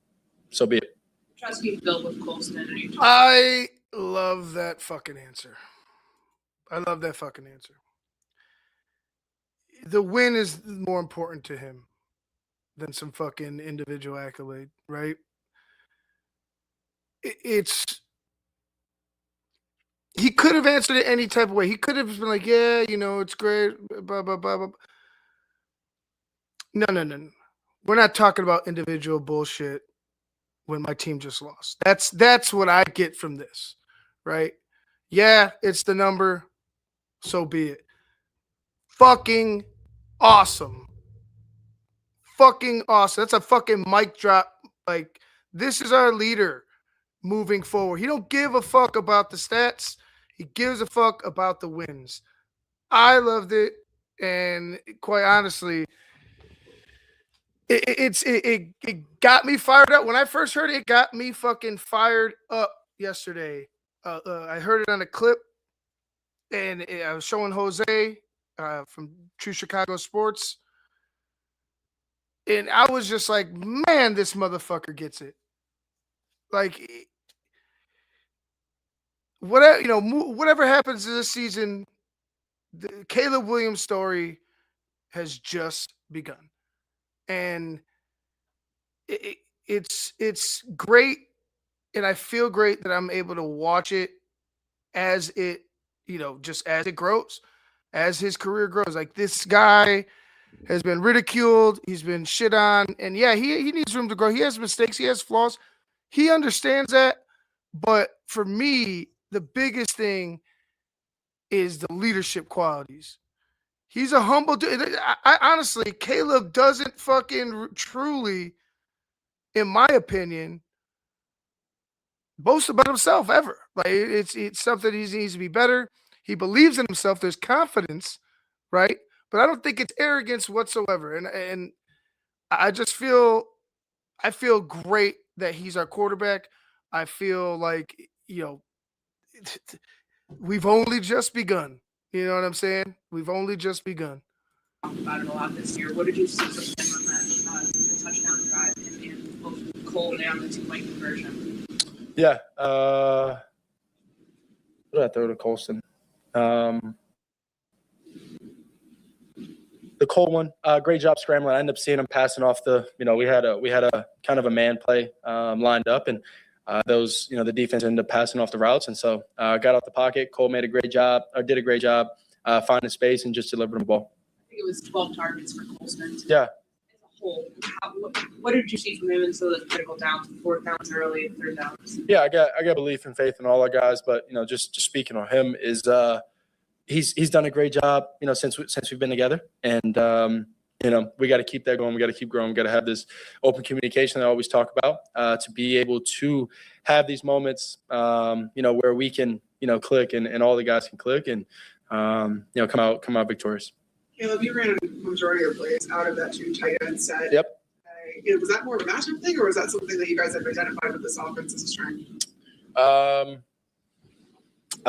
so be it. Trust you built with Colston. I love that fucking answer. I love that fucking answer. The win is more important to him than some fucking individual accolade, right? He could have answered it any type of way. He could have been like, yeah, it's great, blah, blah, blah, blah. No. We're not talking about individual bullshit when my team just lost. That's what I get from this, right? Yeah, it's the number, so be it. Fucking awesome. Fucking awesome. That's a fucking mic drop. Like, this is our leader moving forward. He don't give a fuck about the stats. He gives a fuck about the wins. I loved it, and quite honestly, it got me fired up. When I first heard it, it got me fucking fired up yesterday. I heard it on a clip, and I was showing Jose from True Chicago Sports, and I was just like, man, this motherfucker gets it. Like, whatever happens this season, the Caleb Williams story has just begun. And it's great, and I feel great that I'm able to watch it as it, just as it grows, as his career grows. Like, this guy has been ridiculed, he's been shit on, and yeah, he needs room to grow. He has mistakes, he has flaws. He understands that, but for me, the biggest thing is the leadership qualities. He's a humble dude. I honestly, Caleb doesn't fucking truly, in my opinion, boast about himself ever. Like, it's something he needs to be better. He believes in himself. There's confidence, right? But I don't think it's arrogance whatsoever. And I just feel great that he's our quarterback. I feel like, we've only just begun. You know what I'm saying? We've only just begun. About it a lot this year. What did you see from him on that the touchdown drive and both Cole and the two-point conversion? Yeah. What did I throw to Colston? The Cole one, great job scrambling. I ended up seeing him passing off we had a kind of a man play lined up, and the defense ended up passing off the routes. And so got out the pocket. Cole did a great job finding space and just delivering the ball. I think it was 12 targets for Colston. Yeah. As a whole, what did you see from him in some of those critical downs, fourth downs early, third downs? Yeah, I got belief and faith in all our guys, but just speaking on him is he's done a great job, since we've been together, and we got to keep that going. We got to keep growing. We got to have this open communication that I always talk about, to be able to have these moments, where we can, click and all the guys can click and, come out victorious. Caleb, you ran a majority of plays out of that two tight end set. Yep. Was that more of a matchup thing, or was that something that you guys have identified with this offense as a strength? I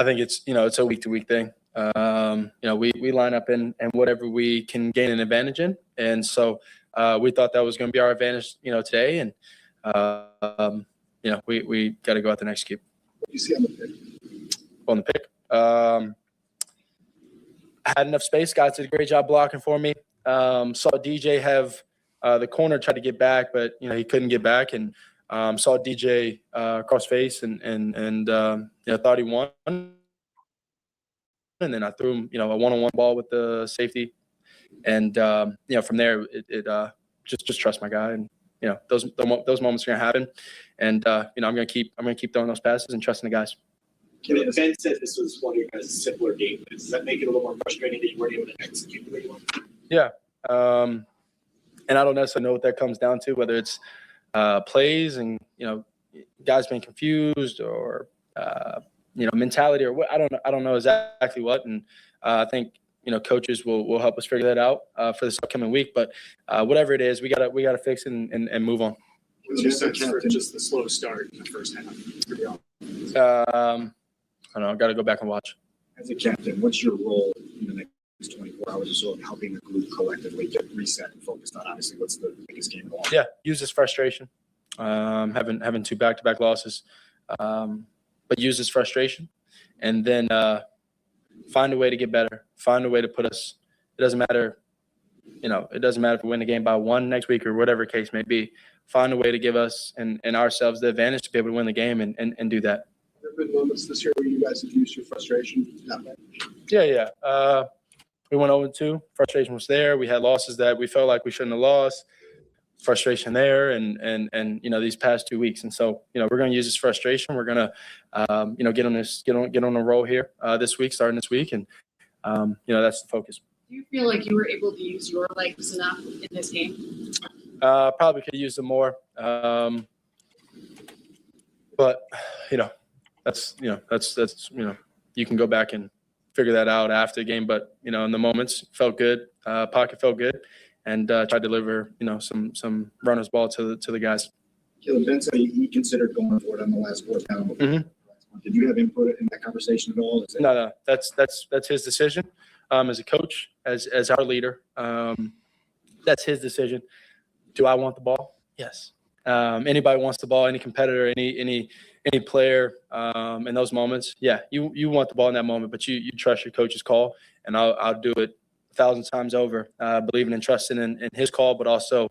think it's a week to week thing. We line up in whatever we can gain an advantage in. And so we thought that was going to be our advantage, today. And, we got to go out there and execute. What do you see on the pick? On the pick? Had enough space. Guys did a great job blocking for me. Saw DJ have the corner tried to get back, but, he couldn't get back. And saw DJ cross face and thought he won. And then I threw him, a one-on-one ball with the safety, and from there, it just trust my guy, and those moments are gonna happen, and I'm gonna keep throwing those passes and trusting the guys. Ben said this was one of your guys' simpler game plans. Does that make it a little more frustrating that you weren't able to execute the way you wanted? Yeah, and I don't necessarily know what that comes down to, whether it's plays and guys being confused or mentality or what. I don't know exactly what, and I think coaches will help us figure that out for this upcoming week. But whatever it is, we gotta fix it and move on. What's your sense for just the slow start in the first half? I don't know. I've got to go back and watch. As a captain, what's your role in the next 24 hours or so of helping the group collectively get reset and focused on obviously what's the biggest game of all? Yeah, use this frustration. Having 2 back-to-back losses, but use this frustration, and then find a way to get better. Find a way to put us. It doesn't matter. It doesn't matter if we win the game by 1 next week or whatever case may be. Find a way to give us and ourselves the advantage to be able to win the game and do that. There have been moments this year where you guys have used your frustration. Yeah. We went 0-2. Frustration was there. We had losses that we felt like we shouldn't have lost. Frustration there, and these past 2 weeks, and so we're going to use this frustration. We're going to get on a roll here this week, starting this week, and that's the focus. Do you feel like you were able to use your legs enough in this game? Probably could use them more, but that's you can go back and figure that out after the game. But in the moments, felt good. Pocket felt good, and tried to deliver some runners ball to the guys. Caleb Benson, he considered going for it on the last 4th down. Mm-hmm. Did you have input in that conversation at all? No. That's his decision. As a coach, as our leader, that's his decision. Do I want the ball? Yes. Anybody wants the ball, any competitor, any player in those moments. Yeah, you want the ball in that moment, but you trust your coach's call, and I'll do it 1,000 times over, believing and trusting in his call, but also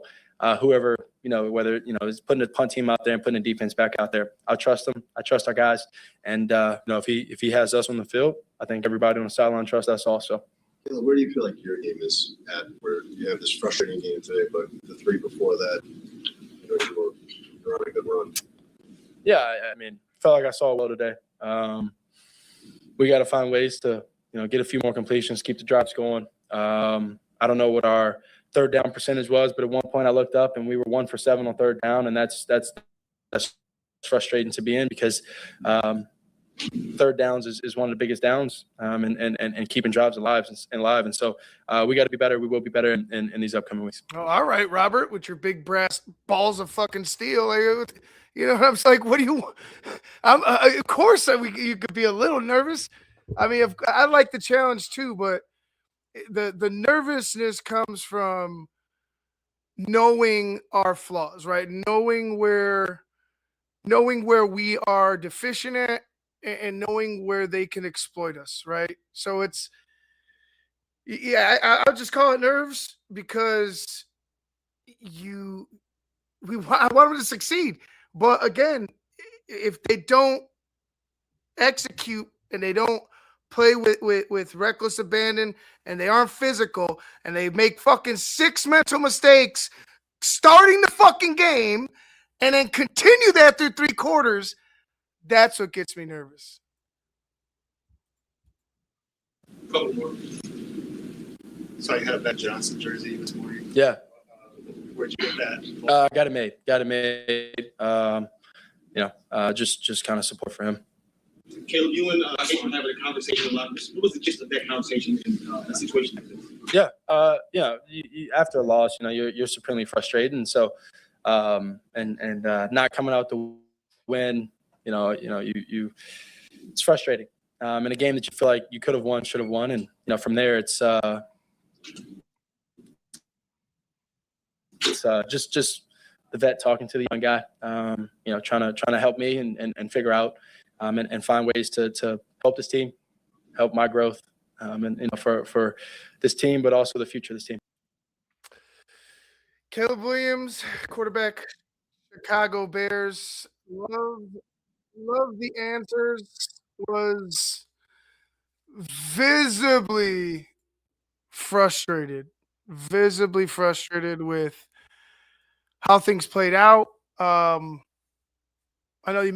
whoever, whether, is putting the punt team out there and putting the defense back out there. I'll trust them. I trust our guys. And, if he has us on the field, I think everybody on the sideline trusts us also. Where do you feel like your game is at, where you have this frustrating game today, but the 3 before that, you're on a good run? Yeah, I mean, felt like I saw well today. We got to find ways to, get a few more completions, keep the drops going. I don't know what our 3rd down percentage was, but at one point I looked up and we were 1 for 7 on 3rd down, and that's frustrating to be in because 3rd downs is one of the biggest downs, and keeping drives alive. And so we got to be better. We will be better in these upcoming weeks. Oh, all right, Robert, with your big brass balls of fucking steel. I'm like, what do you want? Of course you could be a little nervous. I mean, I like the challenge too, but the nervousness comes from knowing our flaws, right? Knowing where we are deficient at, and knowing where they can exploit us, right? So I'll just call it nerves because I want them to succeed. But again, if they don't execute and they don't play with reckless abandon and they aren't physical and they make fucking 6 mental mistakes starting the fucking game and then continue that through 3 quarters, that's what gets me nervous. Couple more. So I had a Ben Johnson jersey this morning. Yeah. Where'd you get that? Got it made. Just kind of support for him. Caleb, you and Shayne having a conversation a lot. What was the gist of that conversation in a situation like this? Yeah. After a loss, you're supremely frustrated, and so not coming out to win, it's frustrating. In a game that you feel like you could have won, should have won, and from there it's just the vet talking to the young guy, trying to help me and figure out and find ways to help this team, help my growth, and for this team, but also the future of this team. Caleb Williams, quarterback, Chicago Bears. Love the answers. Was visibly frustrated with how things played out. I know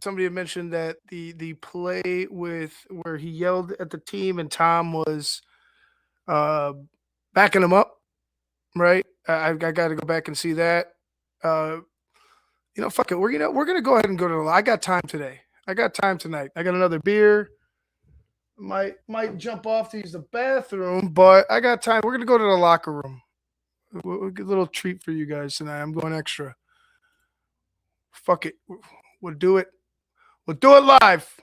somebody had mentioned that the play with where he yelled at the team and Tom was backing him up, right? I got to go back and see that. fuck it. We're gonna go ahead and go to the. I got time today. I got time tonight. I got another beer. Might jump off to use the bathroom, but I got time. We're gonna go to the locker room. We'll get a little treat for you guys tonight. I'm going extra. Fuck it. We'll do it. We'll do it live.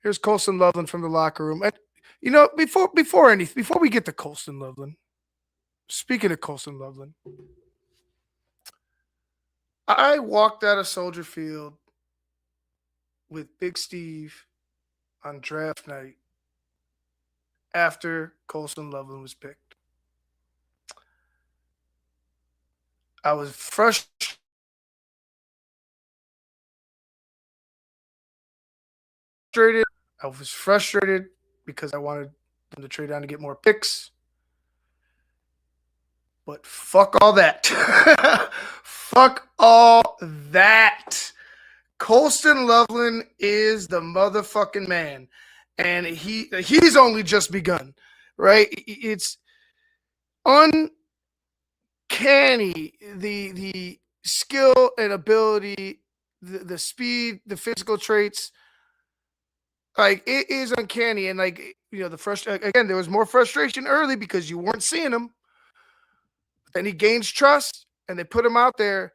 Here's Colson Loveland from the locker room. And before we get to Colson Loveland, speaking of Colson Loveland, I walked out of Soldier Field with Big Steve on draft night after Colson Loveland was picked. I was frustrated. I was frustrated because I wanted them to trade down to get more picks. But fuck all that. Fuck all that. Colston Loveland is the motherfucking man. And he's only just begun, right? It's uncanny, the skill and ability, the speed, the physical traits. Like, it is uncanny. And again, there was more frustration early because you weren't seeing him. Then he gains trust and they put him out there.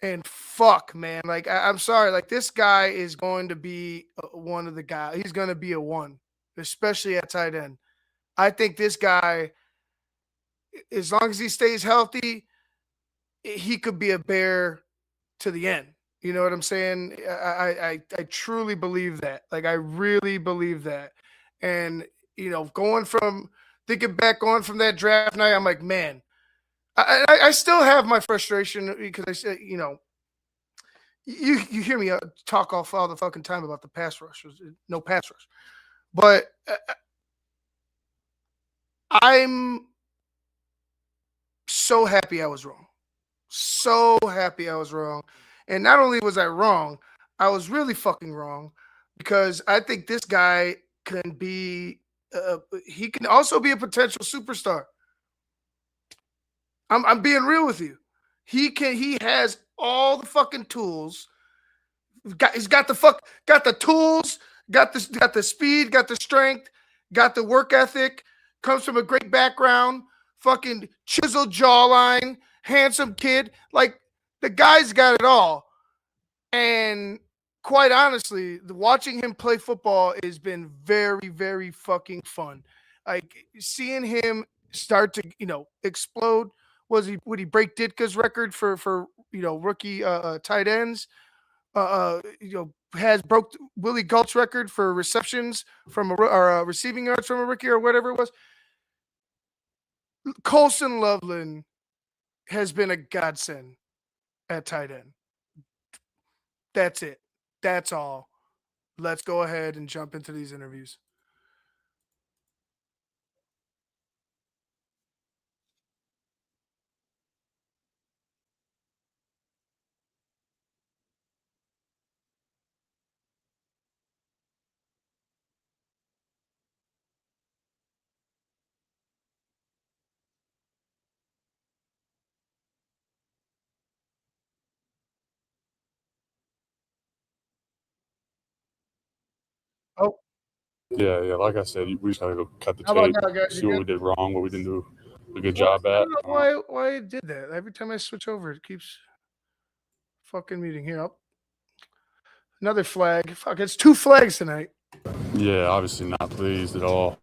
And fuck, man. Like, I'm sorry. Like, this guy is going to be one of the guys. He's going to be a one, especially at tight end. I think this guy, as long as he stays healthy, he could be a Bear to the end. You know what I'm saying? I truly believe that. Like, I really believe that. And, thinking back on from that draft night, I'm like, man, I still have my frustration because I said, you hear me talk all the fucking time about the pass rushers, no pass rush. But I'm so happy I was wrong. So happy I was wrong. And not only was I wrong, I was really fucking wrong because I think this guy can be, he can also be a potential superstar. I'm being real with you. He has all the fucking tools. He's got the tools, got the speed, got the strength, got the work ethic, comes from a great background, fucking chiseled jawline, handsome kid. Like, the guy's got it all. And quite honestly, watching him play football has been very, very fucking fun. Like, seeing him start to, explode. Would he break Ditka's record for rookie tight ends? Has broke Willie Galt's record for receptions from receiving yards from a rookie or whatever it was. Colson Loveland has been a godsend at tight end. That's it. That's all. Let's go ahead and jump into these interviews. Oh, Yeah. Like I said, we just gotta go cut the How about tape, now, guys? see You what good? we did wrong, what we didn't do a good Well, job I at. don't know why it did that. Every time I switch over, it keeps fucking muting here. Oh, another flag. Fuck, it's 2 flags tonight. Yeah, obviously not pleased at all.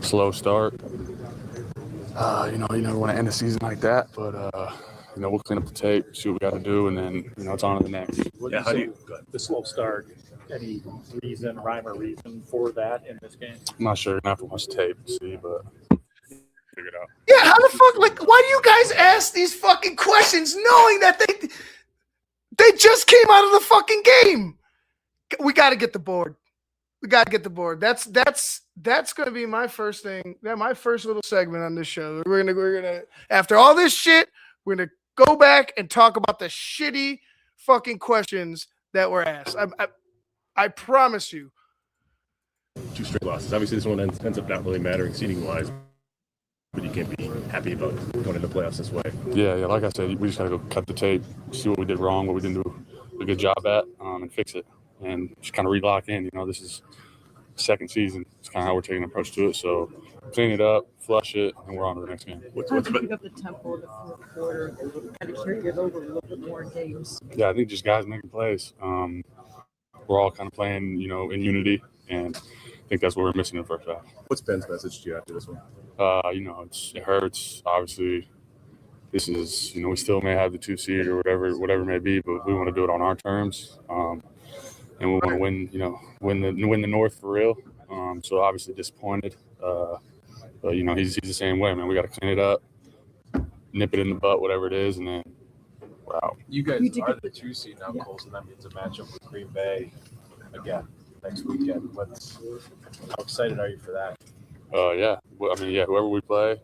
Slow start. You never want to end a season like that, but we'll clean up the tape, see what we got to do, and then it's on to the next. Yeah, how do you the slow start? Any rhyme or reason for that in this game? I'm not sure. You're gonna have to watch the tape to see, but figure it out. Yeah, how the fuck? Like, why do you guys ask these fucking questions knowing that they just came out of the fucking game? We got to get the board. We got to get the board. That's going to be my first thing. My first little segment on this show. We're gonna after all this shit, we're gonna go back and talk about the shitty fucking questions that were asked. I promise you. 2 straight losses. Obviously, this one ends up not really mattering seeding wise. but you can't be happy about going into the playoffs this way. Yeah. Like I said, we just got to go cut the tape, see what we did wrong, what we didn't do a good job at, and fix it, and just kind of relock in. This is second season. It's kind of how we're taking an approach to it. So clean it up, flush it, and we're on to the next game. How did you pick up the tempo of the fourth quarter and kind of carry it over a little bit more games? Yeah, I think just guys making plays. We're all kind of playing, in unity, and I think that's what we're missing in the first half. What's Ben's message to you after this one? It hurts. Obviously, this is, we still may have the 2 seed or whatever it may be, but we want to do it on our terms, and we want to win. Win the North for real. So obviously disappointed, but he's the same way, man. We got to clean it up, nip it in the butt, whatever it is, and then we're out. You guys are the 2 seed now, Colson. That means a matchup with Green Bay again next weekend. How excited are you for that? Yeah. Well, whoever we play,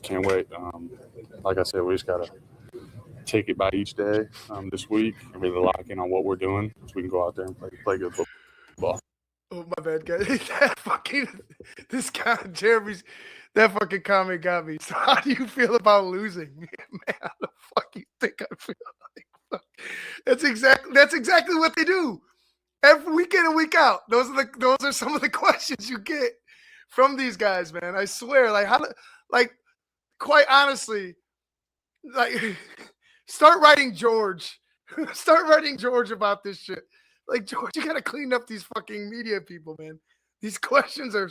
can't wait. Like I said, we just gotta take it by each day this week and really lock in on what we're doing so we can go out there and play good football. Oh, my bad, guys. This guy, Jeremy's, that fucking comment got me. So how do you feel about losing? Man, how the fuck you think I feel like? Fuck. That's exactly what they do. Every week in and week out. Those are some of the questions you get from these guys, man. I swear, quite honestly, start writing George. Start writing George about this shit. George, you gotta clean up these fucking media people, man. These questions are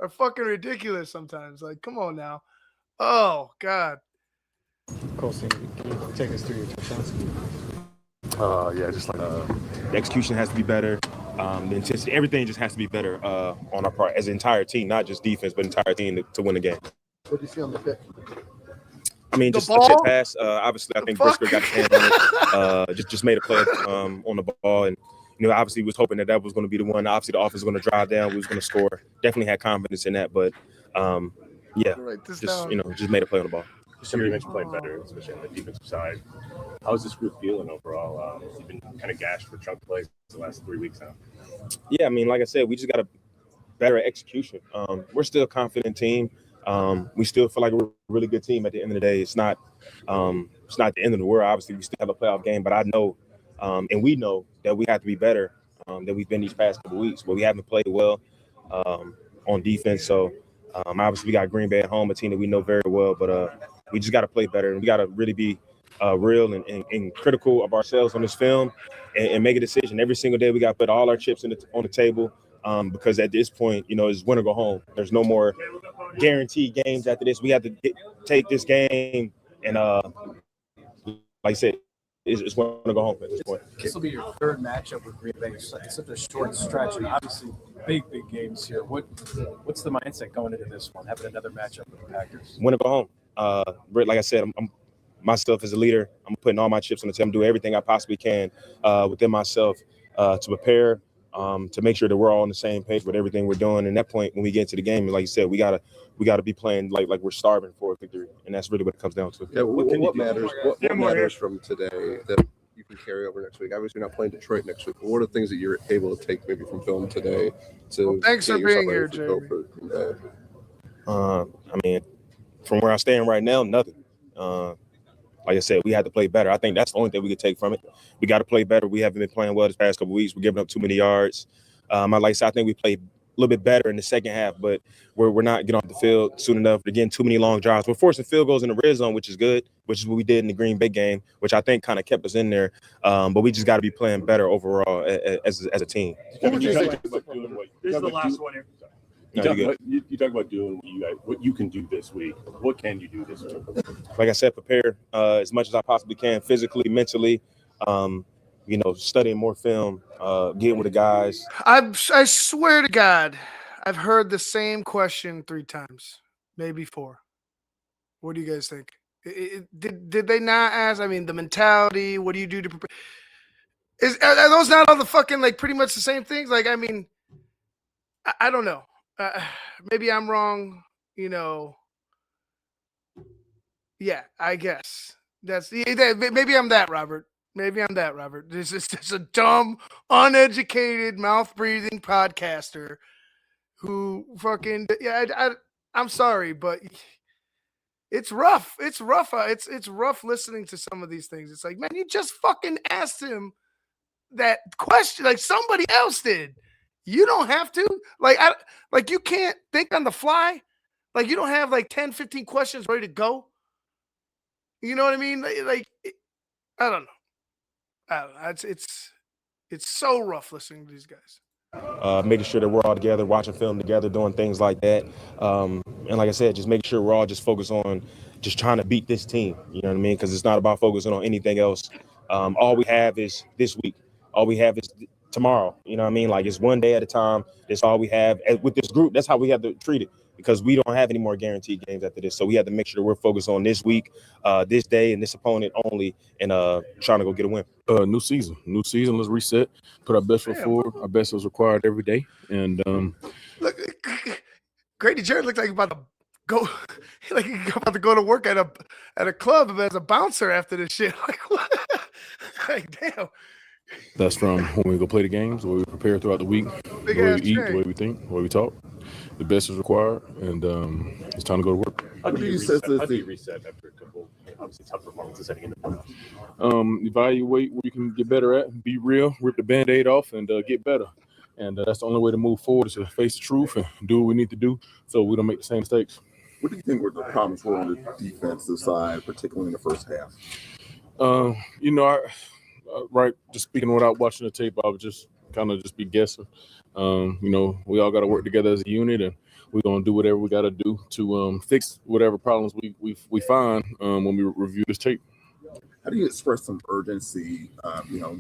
fucking ridiculous sometimes. Come on now. Oh, God. Colson, can you take us through your touchdowns? The execution has to be better. The intensity, everything just has to be better on our part as an entire team, not just defense, but entire team to win the game. What do you see on the pick? Just a chip pass. Obviously, I think Brisker got his hand on it. Just made a play on the ball, and obviously was hoping that was going to be the one. Obviously, the offense was going to drive down. We was going to score. Definitely had confidence in that, but just made a play on the ball. Somebody mentioned playing better, especially on the defensive side. How's this group feeling overall? You've been kind of gashed for chunk plays the last 3 weeks now. Yeah, like I said, we just got a better execution. We're still a confident team. We still feel like we're a really good team at the end of the day. It's not the end of the world. Obviously, we still have a playoff game, but I know and we know that we have to be better than we've been these past couple weeks. But we haven't played well on defense. So obviously, we got Green Bay at home, a team that we know very well. But we just got to play better, and we got to really be real and critical of ourselves on this film and make a decision. Every single day, we got to put all our chips on the table. Because at this point, it's win or go home. There's no more guaranteed games after this. We have to take this game and, like I said, it's win or go home at this point. This will be your third matchup with Green Bay. It's such a short stretch, and obviously big games here. What's the mindset going into this one, having another matchup with the Packers? Win or go home. Like I said, I'm myself as a leader. I'm putting all my chips on the table. I'm doing everything I possibly can within myself to prepare. To make sure that we're all on the same page with everything we're doing. And that point, when we get into the game, like you said, we gotta be playing like we're starving for a victory, and that's really what it comes down to. Yeah, what matters? What matters from today that you can carry over next week? Obviously, you're not playing Detroit next week. But what are the things that you're able to take maybe from film today to? Thanks for being here, Jeremy. From where I stand right now, nothing. Like I said, we had to play better. I think that's the only thing we could take from it. We got to play better. We haven't been playing well this past couple of weeks. We're giving up too many yards. I think we played a little bit better in the second half, but we're not getting off the field soon enough. We're getting too many long drives. We're forcing field goals in the red zone, which is good, which is what we did in the Green Bay game, which I think kind of kept us in there. But we just got to be playing better overall as a team. This is the last one here. You talk about doing what you can do this week. What can you do this week? Like I said, prepare as much as I possibly can, physically, mentally. Studying more film, getting with the guys. I swear to God, I've heard the same question 3 times, maybe 4. What do you guys think? Did they not ask? The mentality. What do you do to prepare? Are those not all the fucking pretty much the same things? I don't know. Maybe I'm wrong, Yeah, I guess maybe I'm that, Robert. This is just a dumb, uneducated, mouth-breathing podcaster who fucking I'm sorry, but it's rough. It's rough. It's rough listening to some of these things. It's like, man, you just fucking asked him that question like somebody else did. You don't have to. Like you can't think on the fly. Like you don't have like 10, 15 questions ready to go. You know what I mean? Like I don't know. It's so rough listening to these guys. Making sure that we're all together, watching film together, doing things like that. And like I said, just making sure we're all just focused on just trying to beat this team. You know what I mean? Because it's not about focusing on anything else. All we have is this week. All we have is tomorrow. You know what I mean? Like it's one day at a time. That's all we have. And with this group, that's how we have to treat it because we don't have any more guaranteed games after this. So we have to make sure that we're focused on this week, this day, and this opponent only, and trying to go get a win. New season. Let's reset. Put our best foot forward. Our best is required every day. And Look, Grady Jarrett looked like he's about to go, like he's about to go to work at a club as a bouncer after this shit. Like what? Like damn. that's from when we go play the games, the way we prepare throughout the week, the way we eat, the way we think, the way we talk. The best is required, and it's time to go to work. How do you reset after a couple, obviously, tough performances heading into the playoffs? Evaluate what you can get better at, be real, rip the Band-Aid off, and get better. And that's the only way to move forward is to face the truth and do what we need to do so we don't make the same mistakes. What do you think were the problems were on the defensive side, particularly in the first half? Just speaking without watching the tape, I would just kind of just be guessing. We all got to work together as a unit, and we're gonna do whatever we got to do to fix whatever problems we find when we review this tape. How do you express some urgency?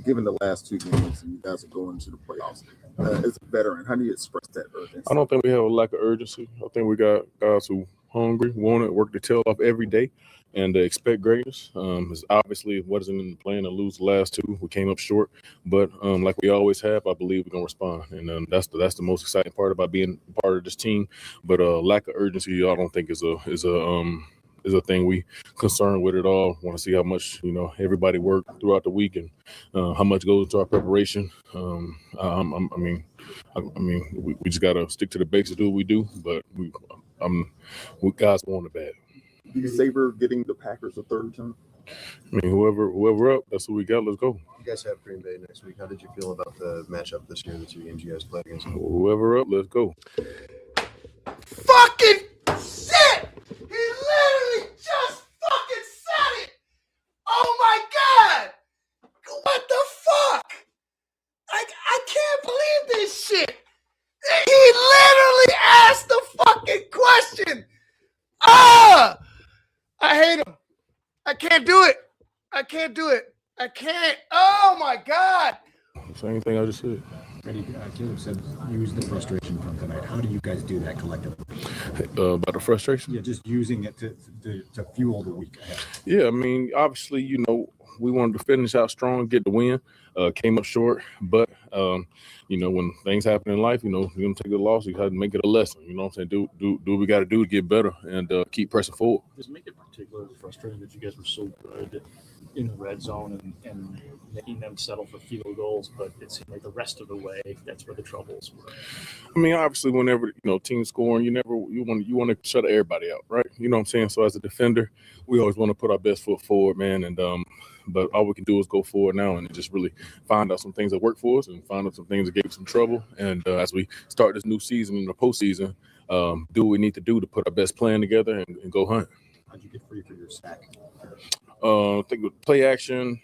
Given the last two games, and you guys are going to the playoffs as a veteran. How do you express that urgency? I don't think we have a lack of urgency. I think we got guys who hungry, want it, work their tail off every day, and expect greatness. It's obviously wasn't in the plan to lose the last two. We came up short, but like we always have, I believe we're gonna respond, and that's the most exciting part about being part of this team. But lack of urgency, I don't think is a thing we concerned with at all. Want to see how much everybody worked throughout the week and how much goes into our preparation. We just gotta stick to the basics, do what we do. But we guys want it bad. Do you savor getting the Packers a third time? I mean, whoever up, that's what we got. Let's go. You guys have Green Bay next week. How did you feel about the matchup this year, the two games you guys played against? Whoever up, let's go. Fucking shit! He literally just fucking said it! Oh my god! What the fuck? I can't believe this shit! He literally asked the fucking question! I hate him. I can't do it. I can't. Oh my god! Same thing I just said. Caleb said use the frustration from tonight. How do you guys do that collectively? About the frustration? Yeah, just using it to fuel the week ahead. Yeah, I mean, obviously, we wanted to finish out strong, get the win. Came up short, but when things happen in life, you're gonna take a loss. You have to make it a lesson. You know what I'm saying? Do what we got to do to get better and keep pressing forward. Does it make it particularly frustrating that you guys were so good in the red zone and making them settle for field goals, but it seemed like the rest of the way that's where the troubles were? I mean, obviously, whenever team scoring, you want to shut everybody out, right? You know what I'm saying? So as a defender, we always want to put our best foot forward, man, and but all we can do is go forward now and just really find out some things that work for us and find out some things that gave us some trouble. And as we start this new season in the postseason, do what we need to do to put our best plan together and go hunt. How'd you get free for your sack? I think with play action,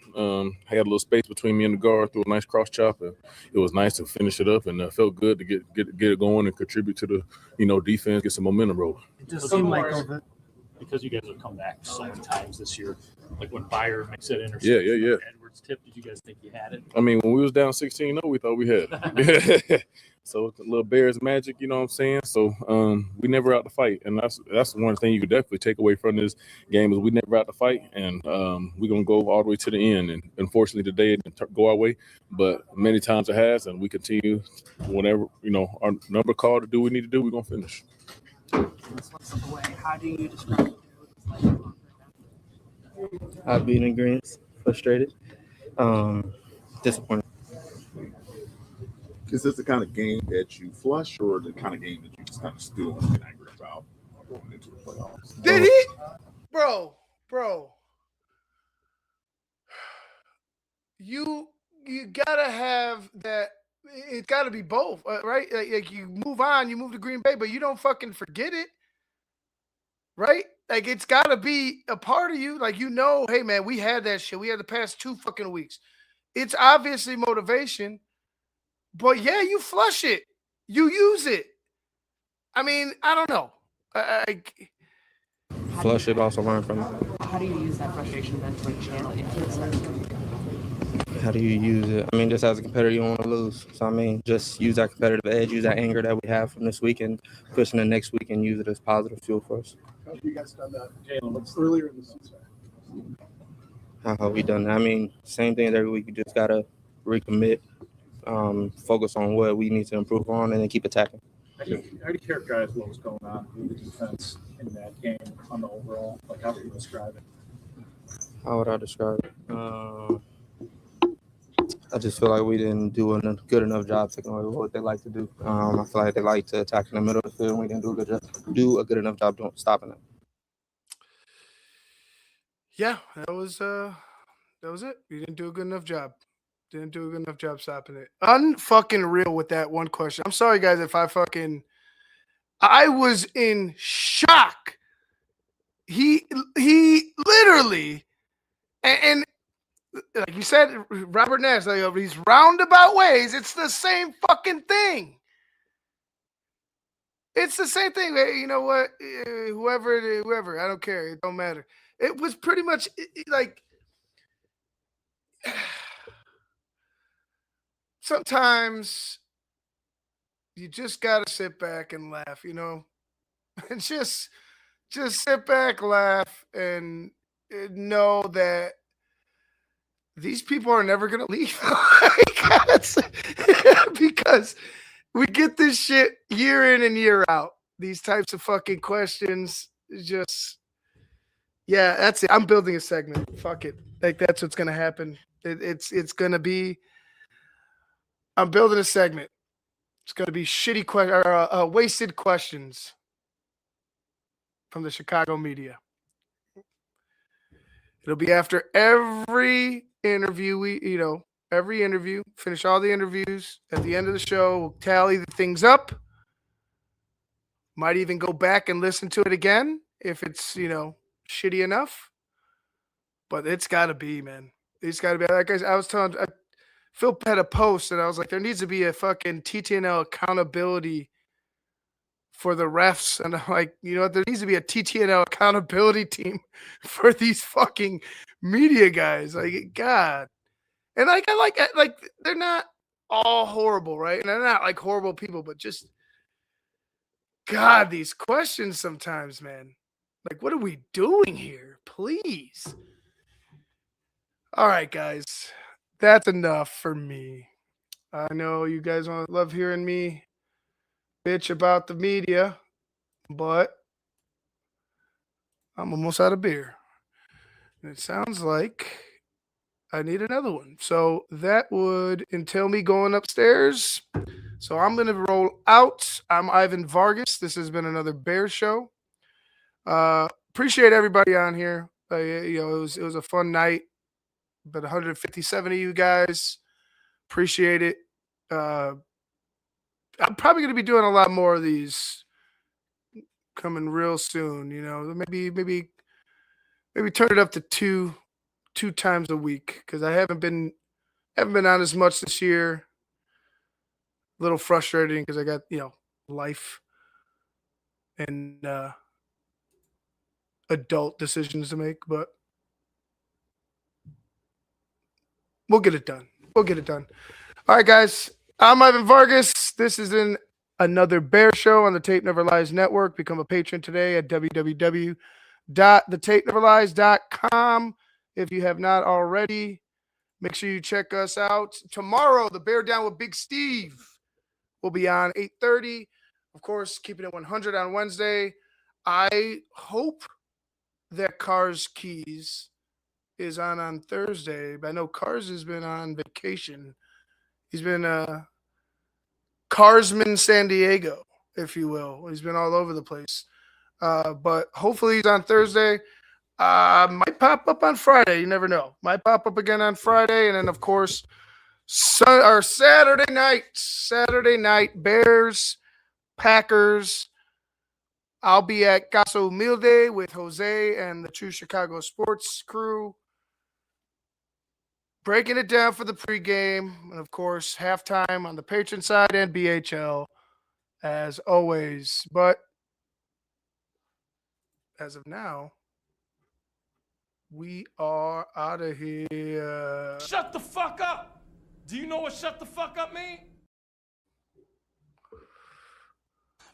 had a little space between me and the guard, threw a nice cross chop, and it was nice to finish it up, and felt good to get it going and contribute to the defense, get some momentum rolling. It does seem like because you guys have come back so many times this year, like when Byard makes that interception, yeah. Edwards tip, did you guys think you had it? I mean, when we was down 16-0, we thought we had it. So it's a little Bears magic, you know what I'm saying? So we never out to fight, and that's one thing you could definitely take away from this game is we never out to fight, and we're gonna go all the way to the end. And unfortunately, today it didn't go our way, but many times it has, and we continue whenever our number call to do what we need to do, we're gonna finish. How do you describe it? I've been in agreement, frustrated, disappointed. Is this the kind of game that you flush or the kind of game that you just kind of stew and get angry about? going into the playoffs. Did he? Bro. You gotta have that. It's gotta be both, right? Like you move on, you move to Green Bay, but you don't fucking forget it, right? Like it's gotta be a part of you. Like hey man, we had that shit. We had the past 2 fucking weeks. It's obviously motivation, but yeah, you flush it, you use it. I mean, I don't know. Flush it, also learn from it. How do you use that frustration then to like channel into the second? How do you use it? I mean, just as a competitor, you don't want to lose. So, I mean, just use that competitive edge, use that anger that we have from this week and push in the next week and use it as positive fuel for us. How have you guys done that, Jalen? Earlier in the season? How have we done that? I mean, same thing every week. You just got to recommit, focus on what we need to improve on, and then keep attacking. How do you characterize what was going on with the defense in that game on the overall? Like, how would you describe it? How would I describe it? I just feel like we didn't do a good enough job taking away what they like to do. I feel like they like to attack in the middle of the field, and we didn't do a good enough job stopping it. Yeah, that was it. You didn't do a good enough job. Didn't do a good enough job stopping it. Unfucking real with that one question. I'm sorry, guys, if I was in shock. He literally, and like you said, Robert Nash, like these roundabout ways, it's the same fucking thing. It's the same thing. You know what? Whoever, I don't care. It don't matter. It was pretty much like sometimes you just gotta sit back and laugh, and just sit back, laugh, and know that these people are never gonna leave. Because we get this shit year in and year out. These types of fucking questions, that's it. I'm building a segment. Fuck it. Like that's what's gonna happen. It's gonna be. I'm building a segment. It's gonna be shitty wasted questions from the Chicago media. It'll be after every interview. Every interview, finish all the interviews. At the end of the show, we'll tally the things up. Might even go back and listen to it again if it's, shitty enough. But it's got to be, man. It's got to be. Like I was telling, Phil had a post, and I was like, there needs to be a fucking TTNL accountability for the refs. And I'm like, there needs to be a TTNL accountability team for these fucking media guys. Like, God. And I like they're not all horrible, right? And they're not like horrible people, but just God, these questions sometimes, man. Like, what are we doing here? Please. All right, guys. That's enough for me. I know you guys love hearing me bitch about the media, but I'm almost out of beer. And it sounds like I need another one. So that would entail me going upstairs. So I'm going to roll out. I'm Ivan Vargas. This has been another Bear Show. Appreciate everybody on here. It was a fun night. But 157 of you guys, appreciate it. I'm probably going to be doing a lot more of these coming real soon. Maybe turn it up to two times a week because I haven't been on as much this year. A little frustrating because I got life and adult decisions to make, but we'll get it done. All right, guys. I'm Ivan Vargas. This is another Bear Show on the Tape Never Lies Network. Become a patron today at www.thetapeneverlies.com. If you have not already, make sure you check us out. Tomorrow, the Bear Down with Big Steve will be on 8:30. Of course, keeping it 100 on Wednesday. I hope that Cars Keys is on Thursday. But I know Cars has been on vacation. He's been Carsman San Diego, if you will. He's been all over the place. But hopefully he's on Thursday. Might pop up on Friday. You never know. Might pop up again on Friday. And then, of course, Saturday night, Bears, Packers. I'll be at Casa Humilde with Jose and the True Chicago Sports crew, breaking it down for the pregame. And, of course, halftime on the patron side and BHL, as always. But as of now, we are out of here. Shut the fuck up! Do you know what shut the fuck up mean?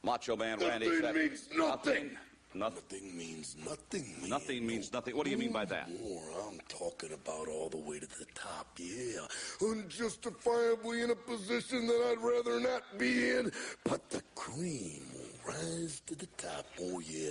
Macho Man Randy Nothing said means nothing. Nothing means nothing. Nothing means nothing. What do you mean by that? More, I'm talking about all the way to the top, yeah. Unjustifiably in a position that I'd rather not be in, but the cream will rise to the top, oh yeah.